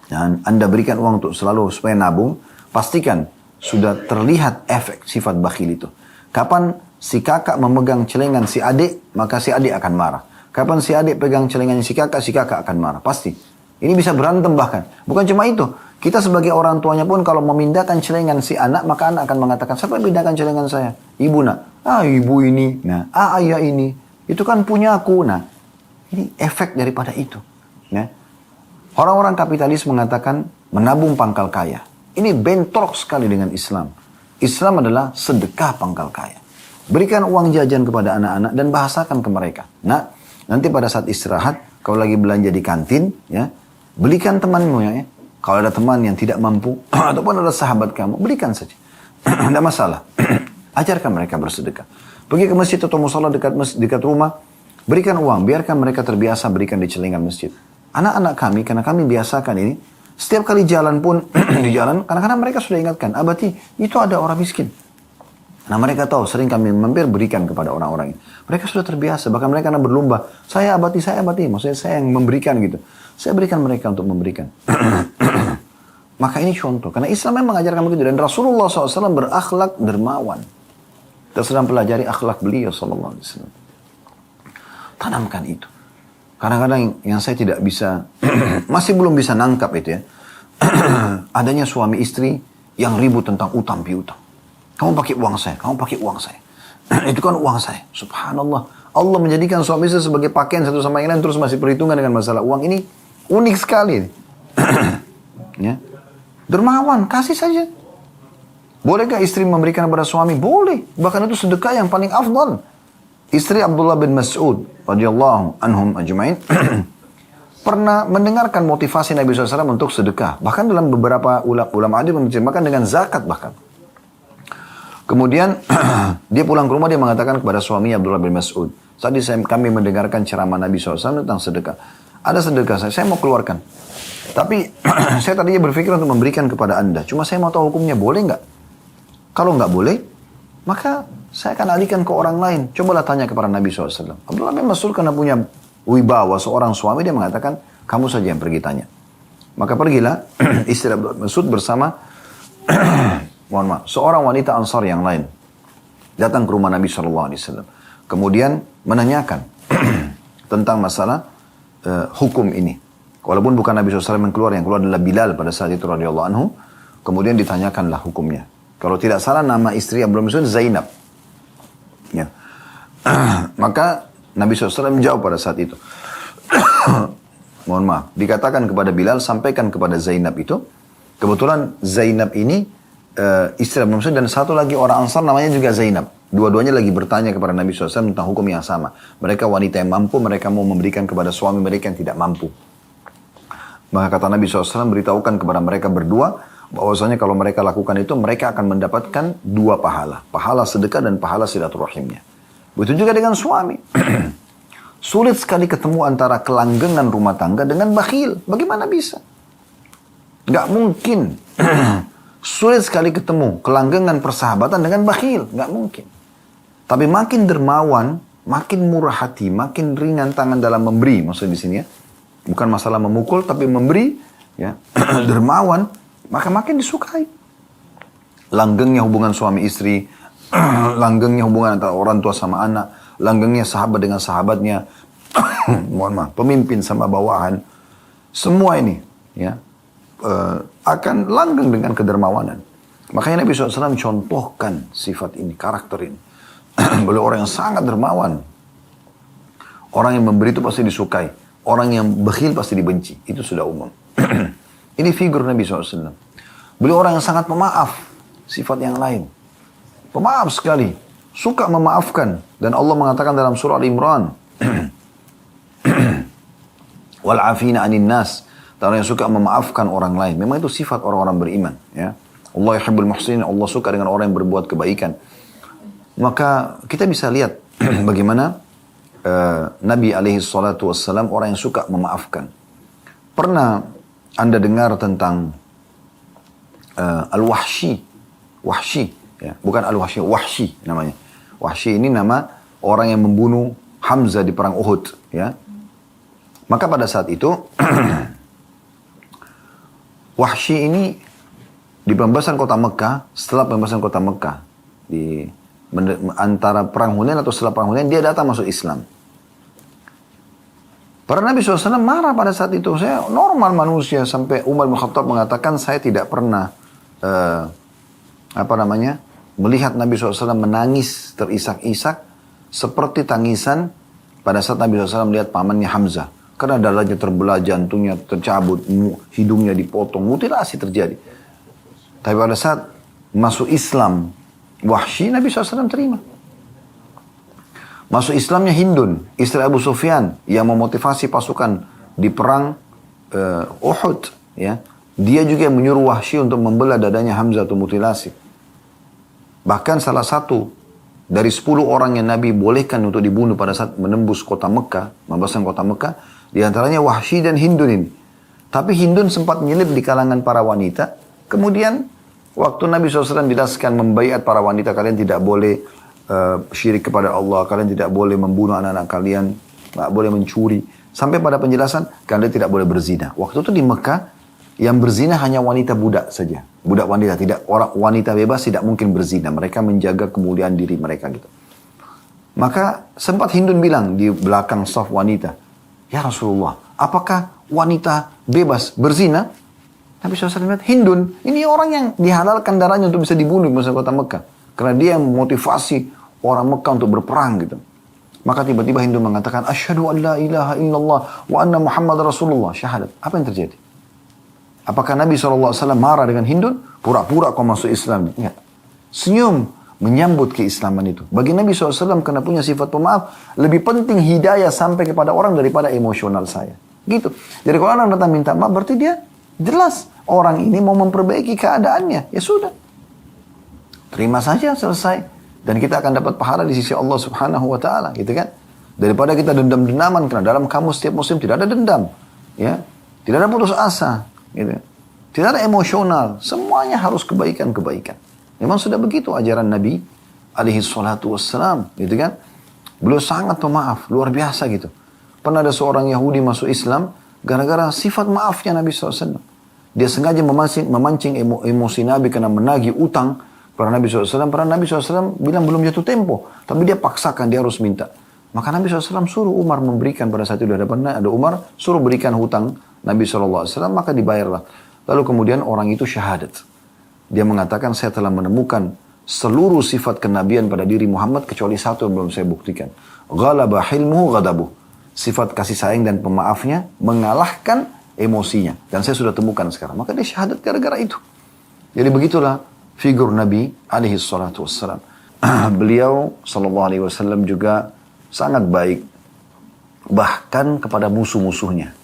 dan Anda berikan uang untuk selalu supaya nabung, pastikan sudah terlihat efek sifat bakhil itu. Kapan si kakak memegang celengan si adik, maka si adik akan marah. Kapan si adik pegang celengan si kakak akan marah. Pasti. Ini bisa berantem bahkan. Bukan cuma itu. Kita sebagai orang tuanya pun kalau memindahkan celengan si anak, maka anak akan mengatakan, siapa yang pindahkan celengan saya? Ibu nak. Ibu ini. Nah, ayah ini. Itu kan punya aku. Nah, ini efek daripada itu. Ya. Orang-orang kapitalis mengatakan menabung pangkal kaya. Ini bentrok sekali dengan Islam. Islam adalah sedekah pangkal kaya. Berikan uang jajan kepada anak-anak dan bahasakan ke mereka. Nah, nanti pada saat istirahat, kalau lagi belanja di kantin, ya, belikan temanmu ya. Kalau ada teman yang tidak mampu, ataupun ada sahabat kamu, berikan saja. Tidak masalah. Ajarkan mereka bersedekah. Pergi ke masjid atau musola dekat rumah, berikan uang. Biarkan mereka terbiasa berikan di celengan masjid. Anak-anak kami, karena kami biasakan ini, setiap kali jalan pun, di jalan, kadang-kadang mereka sudah ingatkan, abati, itu ada orang miskin. Nah mereka tahu, sering kami mampir berikan kepada orang-orang ini. Mereka sudah terbiasa, bahkan mereka berlumba, saya abati, maksudnya saya yang memberikan gitu. Saya berikan mereka untuk memberikan. Maka ini contoh, karena Islam memang mengajarkan begitu. Dan Rasulullah SAW berakhlak dermawan. Kita sedang pelajari akhlak beliau SAW. Tanamkan itu. Kadang-kadang yang saya tidak bisa, masih belum bisa nangkap itu ya. Adanya suami istri yang ribut tentang utang piutang. Kamu pakai uang saya, kamu pakai uang saya. Itu kan uang saya. Subhanallah. Allah menjadikan suami istri sebagai pakaian satu sama yang lain, terus masih perhitungan dengan masalah uang. Ini unik sekali. Ya. Dermawan, kasih saja. Bolehkah istri memberikan kepada suami? Boleh. Bahkan itu sedekah yang paling afdal. Istri Abdullah bin Mas'ud radhiyallahu anhum ajma'in pernah mendengarkan motivasi Nabi SAW untuk sedekah. Bahkan dalam beberapa ulama hadis menerjemahkan dengan zakat bahkan. Kemudian dia pulang ke rumah, dia mengatakan kepada suami Abdullah bin Mas'ud, tadi kami mendengarkan ceramah Nabi SAW tentang sedekah. Ada sedekah saya mau keluarkan. Tapi saya tadinya berpikir untuk memberikan kepada anda. Cuma saya mau tahu hukumnya, boleh nggak? Kalau nggak boleh, maka saya akan alihkan ke orang lain. Cobalah tanya kepada Nabi SAW. Abdullah bin Mas'ud karena punya wibawa seorang suami, dia mengatakan, kamu saja yang pergi tanya. Maka pergilah istri Abdullah bin Mas'ud bersama seorang wanita Ansar yang lain. Datang ke rumah Nabi SAW. Kemudian menanyakan tentang masalah hukum ini. Walaupun bukan Nabi SAW yang keluar adalah Bilal pada saat itu radhiyallahu anhu. Kemudian ditanyakanlah hukumnya. Kalau tidak salah nama istri Abdullah bin Mas'ud Zainab. Ya. Maka Nabi SAW menjawab pada saat itu. Mohon maaf. Dikatakan kepada Bilal, sampaikan kepada Zainab itu. Kebetulan Zainab ini istri Abdullah bin Mas'ud dan satu lagi orang Ansar namanya juga Zainab. Dua-duanya lagi bertanya kepada Nabi SAW tentang hukum yang sama. Mereka wanita yang mampu, mereka mau memberikan kepada suami mereka yang tidak mampu. Maka kata Nabi SAW beritahukan kepada mereka berdua, bahwasanya kalau mereka lakukan itu, mereka akan mendapatkan 2 pahala. Pahala sedekah dan pahala silaturahimnya. Begitu juga dengan suami. Sulit sekali ketemu antara kelanggengan rumah tangga dengan bakhil. Bagaimana bisa? Gak mungkin. Sulit sekali ketemu kelanggengan persahabatan dengan bakhil. Gak mungkin. Tapi makin dermawan, makin murah hati, makin ringan tangan dalam memberi. Maksudnya di sini ya. Bukan masalah memukul, tapi memberi. Ya. Dermawan, maka makin disukai. Langgengnya hubungan suami istri, langgengnya hubungan antara orang tua sama anak, langgengnya sahabat dengan sahabatnya, mohon maaf, pemimpin sama bawahan, semua ini ya akan langgeng dengan kedermawanan. Makanya Nabi SAW contohkan sifat ini, karakter ini. Beliau orang yang sangat dermawan. Orang yang memberi itu pasti disukai. Orang yang bakhil pasti dibenci. Itu sudah umum. Ini figur Nabi SAW. Beliau orang yang sangat pemaaf. Sifat yang lain. Pemaaf sekali. Suka memaafkan. Dan Allah mengatakan dalam surah Al-Imran. Wal'afina anin nas. Orang yang suka memaafkan orang lain. Memang itu sifat orang-orang beriman. Ya. Allah yuhibbul muhsinin. Allah suka dengan orang yang berbuat kebaikan. Maka kita bisa lihat bagaimana Nabi SAW orang yang suka memaafkan. Pernah Anda dengar tentang Al-Wahsy? Wahsy, ya. Bukan Al-Wahsy, Wahsy namanya. Wahsy ini nama orang yang membunuh Hamzah di perang Uhud. Ya. Maka pada saat itu Wahsy ini di pembebasan kota Mekah, setelah pembebasan kota Mekah, di antara perang Hunain atau setelah perang Hunain, dia datang masuk Islam. Para Nabi SAW marah pada saat itu. Saya normal manusia, sampai Umar bin Khattab mengatakan saya tidak pernah melihat Nabi SAW menangis terisak-isak seperti tangisan pada saat Nabi SAW melihat pamannya Hamzah. Karena dadanya terbelah, jantungnya tercabut, hidungnya dipotong, mutilasi terjadi. Tapi pada saat masuk Islam Wahsy, Nabi SAW terima. Masuk Islamnya Hindun, istri Abu Sufyan, yang memotivasi pasukan di perang Uhud. Ya. Dia juga yang menyuruh Wahsy untuk membelah dadanya Hamzah atau mutilasi. Bahkan salah satu dari 10 orang yang Nabi bolehkan untuk dibunuh pada saat menembus kota Mekah, membebaskan kota Mekah, di antaranya Wahsy dan Hindun ini. Tapi Hindun sempat menyelip di kalangan para wanita. Kemudian waktu Nabi SAW jelaskan membaiat para wanita, kalian tidak boleh syirik kepada Allah, kalian tidak boleh membunuh anak-anak kalian, tidak boleh mencuri. Sampai pada penjelasan, kalian tidak boleh berzina. Waktu itu di Mekah, yang berzina hanya wanita budak saja. Budak wanita, tidak orang wanita bebas tidak mungkin berzina. Mereka menjaga kemuliaan diri mereka gitu. Maka sempat Hindun bilang di belakang saf wanita, ya Rasulullah, apakah wanita bebas berzina? Nabi SAW bilang, Hindun, ini orang yang dihalalkan darahnya untuk bisa dibunuh di masa kota Mekah. Karena dia yang memotivasi orang Mekah untuk berperang gitu. Maka tiba-tiba Hindun mengatakan, Asyhadu an la ilaha illallah wa anna Muhammad Rasulullah. Syahadat. Apa yang terjadi? Apakah Nabi SAW marah dengan Hindun? Pura-pura kau masuk Islam. Enggak. Senyum menyambut keislaman itu. Bagi Nabi SAW karena punya sifat pemaaf, lebih penting hidayah sampai kepada orang daripada emosional saya. Gitu. Jadi kalau orang datang minta maaf, berarti dia jelas orang ini mau memperbaiki keadaannya. Ya sudah. Terima saja, selesai. Dan kita akan dapat pahala di sisi Allah Subhanahu wa taala, gitu kan? Daripada kita dendam-dendaman, karena dalam kamus setiap muslim tidak ada dendam, ya. Tidak ada putus asa, gitu. Tidak ada emosional, semuanya harus kebaikan-kebaikan. Memang sudah begitu ajaran Nabi alaihi salatu wassalam, gitu kan? Beliau sangat pemaaf, luar biasa gitu. Pernah ada seorang Yahudi masuk Islam gara-gara sifat maafnya Nabi SAW. Dia sengaja memancing emosi Nabi karena menagih utang pada Nabi SAW. Karena Nabi SAW bilang belum jatuh tempo. Tapi dia paksakan, dia harus minta. Maka Nabi SAW suruh Umar memberikan pada saat itu. Ada Umar suruh berikan hutang Nabi SAW. Maka dibayarlah. Lalu kemudian orang itu syahadat. Dia mengatakan saya telah menemukan seluruh sifat kenabian pada diri Muhammad kecuali satu yang belum saya buktikan. Ghalaba hilmuhu ghadabuh. Sifat kasih sayang dan pemaafnya mengalahkan emosinya. Dan saya sudah temukan sekarang. Maka dia syahadat gara-gara itu. Jadi begitulah figur Nabi alaihi salatu wassalam. Beliau sallallahu alaihi wasallam juga sangat baik. Bahkan kepada musuh-musuhnya.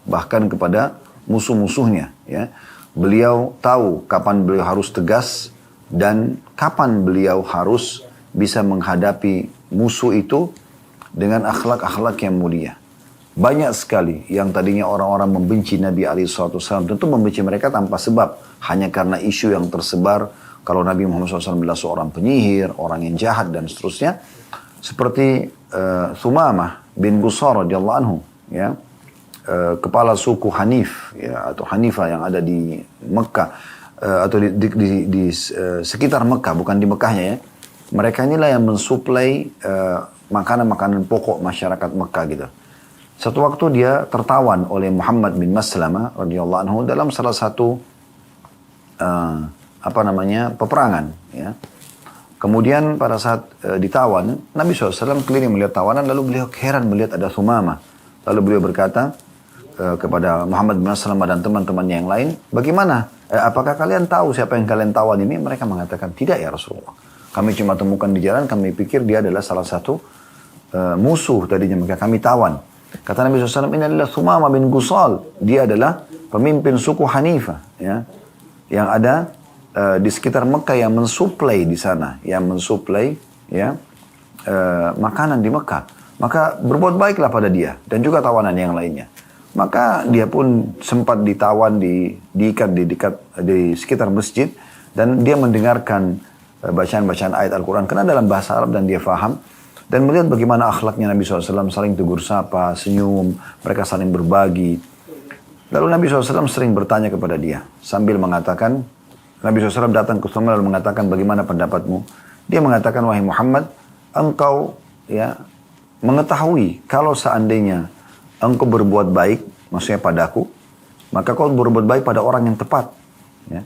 Bahkan kepada musuh-musuhnya. Ya. Beliau tahu kapan beliau harus tegas dan kapan beliau harus bisa menghadapi musuh itu dengan akhlak-akhlak yang mulia. Banyak sekali yang tadinya orang-orang membenci Nabi SAW, tentu membenci mereka tanpa sebab. Hanya karena isu yang tersebar, kalau Nabi Muhammad SAW adalah seorang penyihir, orang yang jahat dan seterusnya. Seperti Thumamah bin Busar radhiyallahu anhu, ya, kepala suku Hanif, ya, atau Hanifah yang ada di Mekah, atau di sekitar Mekah, bukan di Mekahnya ya. Mereka inilah yang mensuplai makanan-makanan pokok masyarakat Mekah gitu. Satu waktu dia tertawan oleh Muhammad bin Maslamah radhiyallahu anhu dalam salah satu peperangan. Ya. Kemudian pada saat ditawan, Nabi SAW keliling melihat tawanan, lalu beliau heran melihat ada Thumamah. Lalu beliau berkata kepada Muhammad bin Maslamah dan teman-temannya yang lain, bagaimana? Apakah kalian tahu siapa yang kalian tawan ini? Mereka mengatakan, tidak ya Rasulullah. Kami cuma temukan di jalan, kami pikir dia adalah salah satu musuh tadinya, maka kami tawan. Kata Nabi SAW, ini adalah Thumamah bin Gusal. Dia adalah pemimpin suku Hanifah, ya, yang ada di sekitar Mekah, yang mensuplai di sana, yang mensuplai ya, makanan di Mekah. Maka berbuat baiklah pada dia dan juga tawanan yang lainnya. Maka dia pun sempat ditawan, diikat di sekitar masjid, dan dia mendengarkan bacaan-bacaan ayat Al-Quran karena dalam bahasa Arab dan dia faham. Dan melihat bagaimana akhlaknya Nabi SAW, saling tegur sapa, senyum, mereka saling berbagi. Lalu Nabi SAW sering bertanya kepada dia, sambil mengatakan, Nabi SAW datang ke Thumamah lalu mengatakan, bagaimana pendapatmu? Dia mengatakan, wahai Muhammad, engkau ya mengetahui kalau seandainya engkau berbuat baik, maksudnya padaku, maka kau berbuat baik pada orang yang tepat. Ya,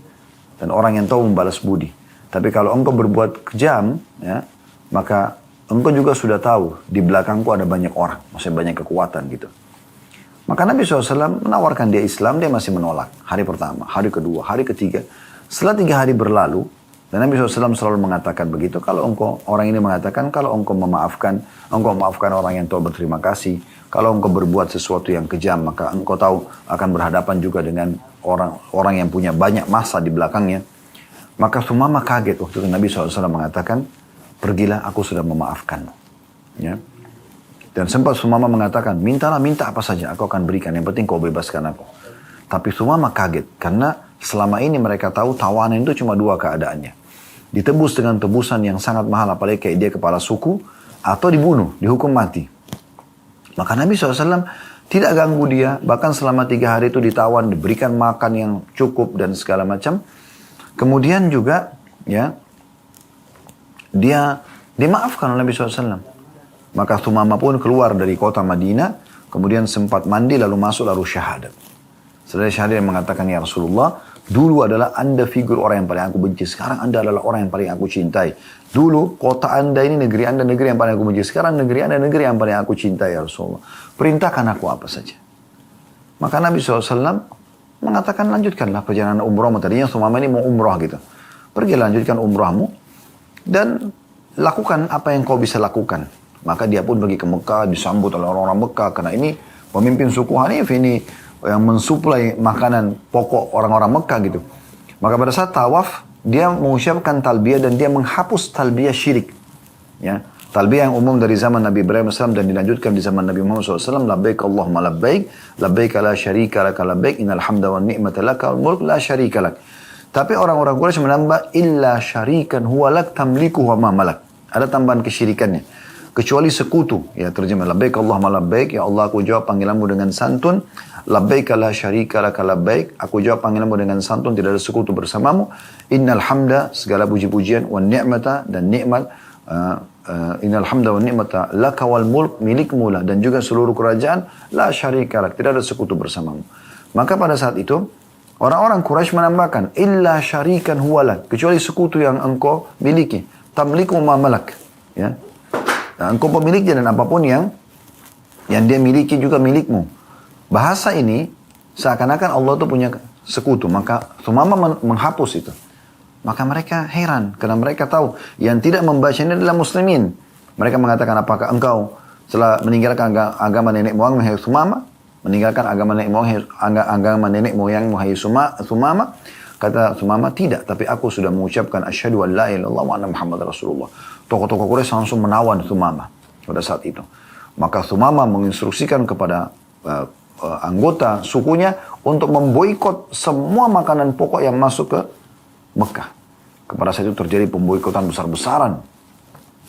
dan orang yang tahu membalas budi. Tapi kalau engkau berbuat kejam, ya, maka engkau juga sudah tahu, di belakangku ada banyak orang, maksudnya banyak kekuatan gitu. Maka Nabi SAW menawarkan dia Islam, dia masih menolak. Hari pertama, hari kedua, hari ketiga. Setelah 3 hari berlalu, dan Nabi SAW selalu mengatakan begitu, kalau engkau, orang ini mengatakan, kalau engkau memaafkan orang yang tahu berterima kasih. Kalau engkau berbuat sesuatu yang kejam, maka engkau tahu akan berhadapan juga dengan orang yang punya banyak massa di belakangnya. Maka Thumamah kaget waktu itu Nabi SAW mengatakan, pergilah, aku sudah memaafkanmu. Ya. Dan sempat Thumamah mengatakan, minta apa saja, aku akan berikan. Yang penting kau bebaskan aku. Tapi Thumamah kaget, karena selama ini mereka tahu tawanan itu cuma 2 keadaannya. Ditebus dengan tebusan yang sangat mahal, apalagi kayak dia kepala suku, atau dibunuh, dihukum mati. Maka Nabi SAW tidak ganggu dia, bahkan selama 3 hari itu ditawan, diberikan makan yang cukup dan segala macam. Kemudian juga, ya, dia dimaafkan oleh Nabi SAW. Maka Thumamah pun keluar dari kota Madinah, kemudian sempat mandi, lalu masuk, lalu syahadat. Setelah syahadat mengatakan, ya Rasulullah, dulu adalah anda figur orang yang paling aku benci, sekarang anda adalah orang yang paling aku cintai. Dulu kota anda ini, negeri anda negeri yang paling aku benci, sekarang negeri anda negeri yang paling aku cintai ya Rasulullah. Perintahkan aku apa saja. Maka Nabi SAW mengatakan, lanjutkanlah perjalanan umrahmu. Tadinya Thumamah ini mau umrah gitu. Pergi lanjutkan umrahmu dan lakukan apa yang kau bisa lakukan. Maka dia pun pergi ke Mekah, disambut oleh orang-orang Mekah, karena ini pemimpin suku Hanif ini yang mensuplai makanan pokok orang-orang Mekah gitu. Maka pada saat tawaf, dia mengucapkan talbiyah dan dia menghapus talbiyah syirik. Ya, talbiyah yang umum dari zaman Nabi Ibrahim SAW dan dilanjutkan di zaman Nabi Muhammad SAW. Labbaik Allahumma labbaik, labbaik la syarika laka labbaik, innal hamda wa ni'mata laka wal mulk la syarika lak. Tapi orang-orang Quraisy menambah, illa syarikan huwa lak tamliku wa ma malak. Ada tambahan kesyirikannya. Kecuali sekutu, ya terjemah labbaik Allahumma labbaik, ya Allah aku jawab panggilanmu dengan santun, labbaik la syarika laka labbaik, aku jawab panggilanmu dengan santun, tidak ada sekutu bersamamu, innal hamda, segala puji-pujian, wa ni'mata, dan nikmat, innal hamda wa ni'mata laka wal mulk, milikmu lah, dan juga seluruh kerajaan, la syarika lak, tidak ada sekutu bersamamu. Maka pada saat itu, orang-orang Quraisy menambahkan, illa syarikan huwalak, kecuali sekutu yang engkau miliki, tamliku ma malak, ya. Nah, engkau pemiliknya dan apapun yang dia miliki juga milikmu. Bahasa ini seakan-akan Allah itu punya sekutu. Maka Thumamah menghapus itu. Maka mereka heran karena mereka tahu yang tidak membaca ini adalah muslimin. Mereka mengatakan, apakah engkau setelah meninggalkan agama nenek moyang wahai Thumamah, meninggalkan agama nenek moyang wahai Thumamah? Kata Thumamah, tidak, tapi aku sudah mengucapkan asyhadu an la ilaha illallah wa anna Muhammad Rasulullah. Tokoh-tokoh Quraisy langsung menawan Thumamah pada saat itu. Maka Thumamah menginstruksikan kepada anggota sukunya untuk memboikot semua makanan pokok yang masuk ke Mekah. Kepada saat itu terjadi pemboikotan besar-besaran.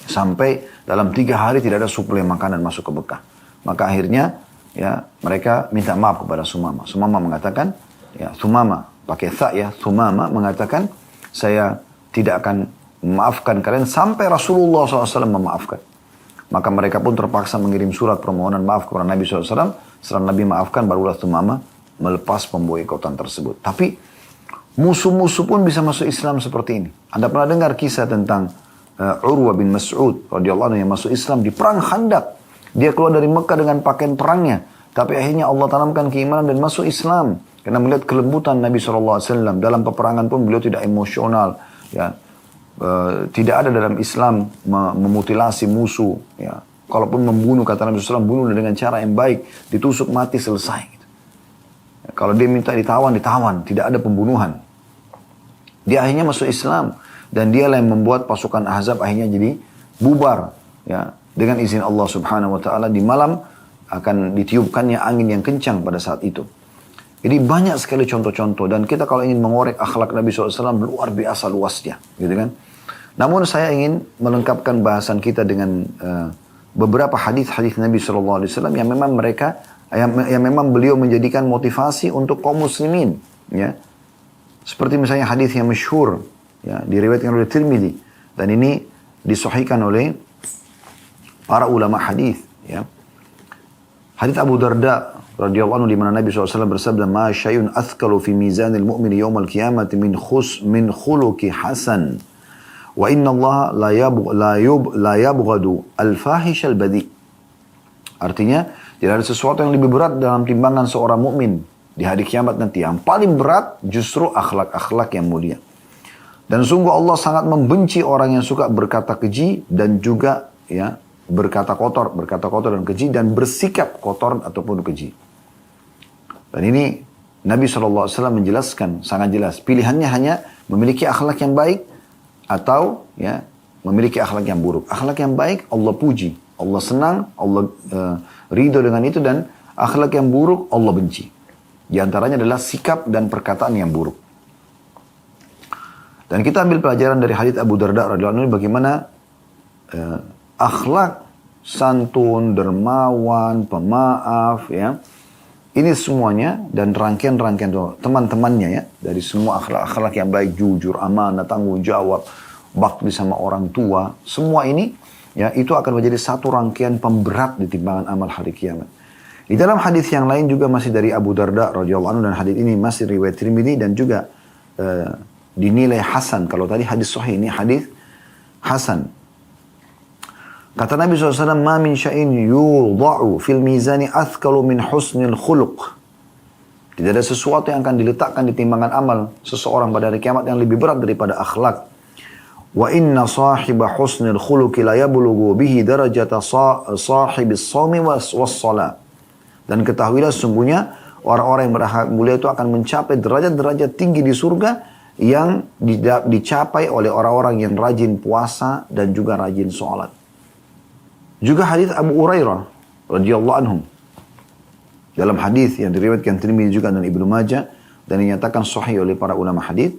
Sampai dalam 3 hari tidak ada suplai makanan masuk ke Mekah. Maka akhirnya ya mereka minta maaf kepada Thumamah. Thumamah mengatakan, ya Thumamah, pakai tha ya, Thumamah mengatakan, saya tidak akan memaafkan kalian sampai Rasulullah SAW memaafkan. Maka mereka pun terpaksa mengirim surat permohonan maaf kepada Nabi SAW. Setelah Nabi maafkan, barulah Thumamah melepas pemboikotan tersebut. Tapi musuh-musuh pun bisa masuk Islam seperti ini. Anda pernah dengar kisah tentang Urwah bin Mas'ud radhiyallahu anhu yang masuk Islam di perang Khandaq. Dia keluar dari Mekah dengan pakaian perangnya. Tapi akhirnya Allah tanamkan keimanan dan masuk Islam. Karena melihat kelembutan Nabi SAW. Dalam peperangan pun beliau tidak emosional. Ya. Tidak ada dalam Islam memutilasi musuh. Ya. Kalaupun membunuh, kata Nabi SAW, bunuh dengan cara yang baik. Ditusuk mati, selesai. Gitu. Ya, kalau dia minta ditawan, ditawan. Tidak ada pembunuhan. Dia akhirnya masuk Islam. Dan dialah yang membuat pasukan Ahzab akhirnya jadi bubar. Ya. Dengan izin Allah Subhanahu Wa Taala di malam akan ditiupkannya angin yang kencang pada saat itu. Jadi banyak sekali contoh-contoh. Dan kita kalau ingin mengorek akhlak Nabi SAW luar biasa luasnya. Gitu kan? Namun saya ingin melengkapkan bahasan kita dengan beberapa hadis-hadis Nabi SAW yang memang yang memang beliau menjadikan motivasi untuk kaum muslimin. Ya. Seperti misalnya hadis yang masyhur. Ya, diriwayatkan oleh Tirmidzi. Dan ini disahihkan oleh para ulama hadis. Ya. Hadis Abu Darda radhiyallahu anhu di mana Nabi SAW bersabda, "Ma syai'un athqalu fi mizanil mu'mini yawmal qiyamati min khuluqi hasan. Wa inna Allah la yabghadu al-fahish al-badi." Artinya, tidak ada sesuatu yang lebih berat dalam timbangan seorang mukmin di hari kiamat nanti. Yang paling berat justru akhlak-akhlak yang mulia. Dan sungguh Allah sangat membenci orang yang suka berkata keji dan juga ya berkata kotor dan keji dan bersikap kotor ataupun keji. Dan ini Nabi SAW menjelaskan sangat jelas. Pilihannya hanya memiliki akhlak yang baik atau ya memiliki akhlak yang buruk. Akhlak yang baik Allah puji, Allah senang, Allah ridho dengan itu, dan akhlak yang buruk Allah benci. Di antaranya adalah sikap dan perkataan yang buruk. Dan kita ambil pelajaran dari hadits Abu Darda radhiyallahu anhu bagaimana akhlak santun, dermawan, pemaaf, ya. Ini semuanya dan rangkaian-rangkaian teman-temannya ya, dari semua akhlak-akhlak yang baik, jujur, amanah, tanggung jawab, bakti sama orang tua, semua ini ya itu akan menjadi satu rangkaian pemberat di timbangan amal hari kiamat. Di dalam hadis yang lain juga masih dari Abu Darda radhiyallahu anhu, dan hadis ini masih riwayat Tirmidzi dan juga dinilai hasan. Kalau tadi hadis sahih, ini hadis hasan. Kata Nabi SAW, "Ma min syai'in yudha'u fil mizani athqalu min husnil khuluq." Tidak ada sesuatu yang akan diletakkan di timbangan amal seseorang pada hari kiamat yang lebih berat daripada akhlak. Wa inna sahiba husnil khuluqi la yablughu bihi darajata sahibis shaumi was shalah. Dan ketahuilah sungguhnya orang-orang yang berakhlak mulia itu akan mencapai derajat-derajat tinggi di surga yang dicapai oleh orang-orang yang rajin puasa dan juga rajin sholat. Juga hadis Abu Hurairah radhiyallahu anhu. Dalam hadis yang diriwayatkan Tirmidzi juga dan Ibnu Majah dan dinyatakan sahih oleh para ulama hadis,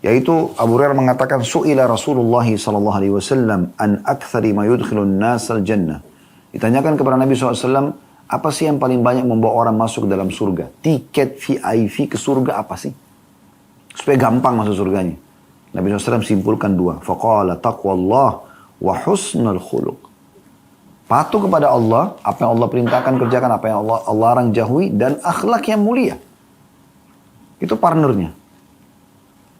yaitu Abu Hurairah mengatakan, "Su'ila Rasulullah sallallahu alaihi wasallam an aktsari ma yudkhilun nas al-jannah." Ditanyakan kepada Nabi SAW, apa sih yang paling banyak membawa orang masuk ke dalam surga? Tiket VIP ke surga apa sih? Supaya gampang masuk surganya. Nabi SAW simpulkan dua. Faqala taqwallah wa husnul khuluq. Patuh kepada Allah, apa yang Allah perintahkan kerjakan, apa yang Allah larang jauhi, dan akhlak yang mulia. Itu partnernya.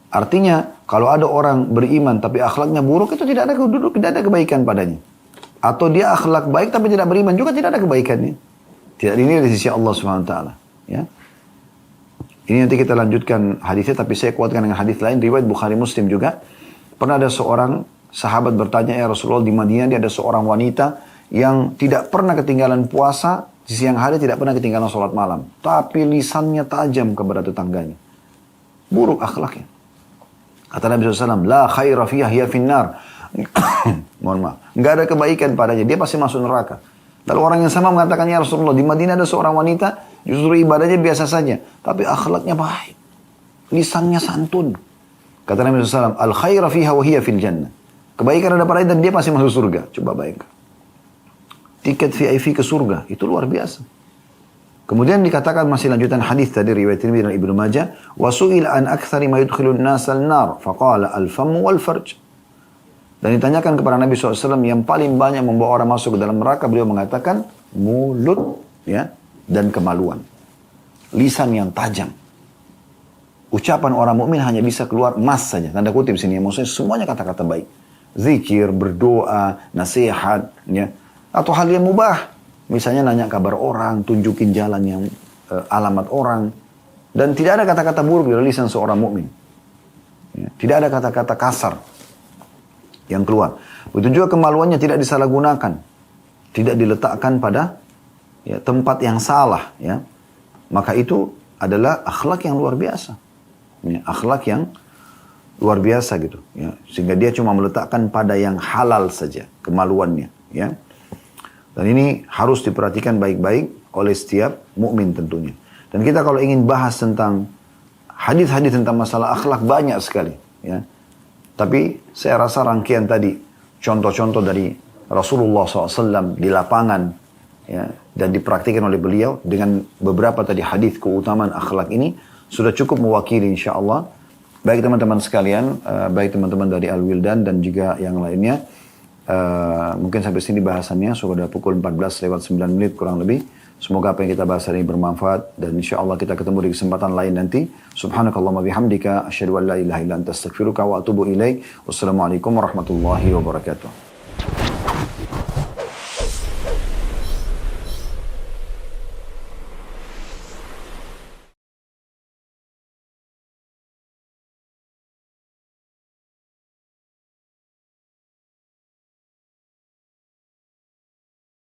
Artinya, kalau ada orang beriman tapi akhlaknya buruk, itu tidak ada kebaikan padanya. Atau dia akhlak baik tapi tidak beriman, juga tidak ada kebaikannya. Tidak dinilai di sisi Allah SWT. Ya. Ini nanti kita lanjutkan hadisnya, tapi saya kuatkan dengan hadis lain, riwayat Bukhari Muslim juga. Pernah ada seorang sahabat bertanya, "Ya Rasulullah, di Madinah dia ada seorang wanita yang tidak pernah ketinggalan puasa, di siang hari tidak pernah ketinggalan sholat malam. Tapi lisannya tajam kepada tetangganya. Buruk akhlaknya." Kata Nabi SAW, "La khaira fiyah hiya finnar." Mohon maaf. Nggak ada kebaikan padanya, dia pasti masuk neraka. Lalu orang yang sama mengatakan, "Ya Rasulullah, di Madinah ada seorang wanita, justru ibadahnya biasa saja, tapi akhlaknya baik. Lisannya santun." Kata Nabi SAW, "Al khaira fiha wa hiya fil jannah." Kebaikan ada padanya dan dia pasti masuk surga. Coba bayangkan. Tiket VIP ke surga, itu luar biasa. Kemudian dikatakan masih lanjutan hadis tadi riwayat Tirmidzi dan Ibnu Majah, "Wa su'ila an aktsari ma yudkhilun nas al-nar, faqala al-famu wal farj." Dan ditanyakan kepada Nabi SAW yang paling banyak membawa orang masuk ke dalam neraka, beliau mengatakan mulut ya dan kemaluan. Lisan yang tajam. Ucapan orang mukmin hanya bisa keluar emas saja. Tanda kutip sini, maksudnya semuanya kata-kata baik. Zikir, berdoa, nasihat, ya. Atau hal yang mubah. Misalnya nanya kabar orang, tunjukin jalan yang alamat orang. Dan tidak ada kata-kata buruk dari lisan seorang mukmin. Ya. Tidak ada kata-kata kasar yang keluar. Begitu juga kemaluannya tidak disalahgunakan. Tidak diletakkan pada ya, tempat yang salah. Ya. Maka itu adalah akhlak yang luar biasa. Ya, akhlak yang luar biasa gitu. Ya. Sehingga dia cuma meletakkan pada yang halal saja kemaluannya. Ya. Dan ini harus diperhatikan baik-baik oleh setiap mukmin tentunya. Dan kita kalau ingin bahas tentang hadis-hadis tentang masalah akhlak banyak sekali. Ya. Tapi saya rasa rangkaian tadi, contoh-contoh dari Rasulullah SAW di lapangan, ya, dan dipraktikkan oleh beliau dengan beberapa tadi hadis keutamaan akhlak ini, sudah cukup mewakili insya Allah. Baik teman-teman sekalian, baik teman-teman dari Al-Wildan dan juga yang lainnya. Mungkin sampai sini bahasannya, sudah pukul 14:09 kurang lebih. Semoga apa yang kita bahas hari ini bermanfaat dan insya Allah kita ketemu di kesempatan lain nanti. Subhanakallahumma bihamdika asyhadu an la ilaha illa anta astaghfiruka wa atubu ilaik. Wassalamualaikum warahmatullahi wabarakatuh.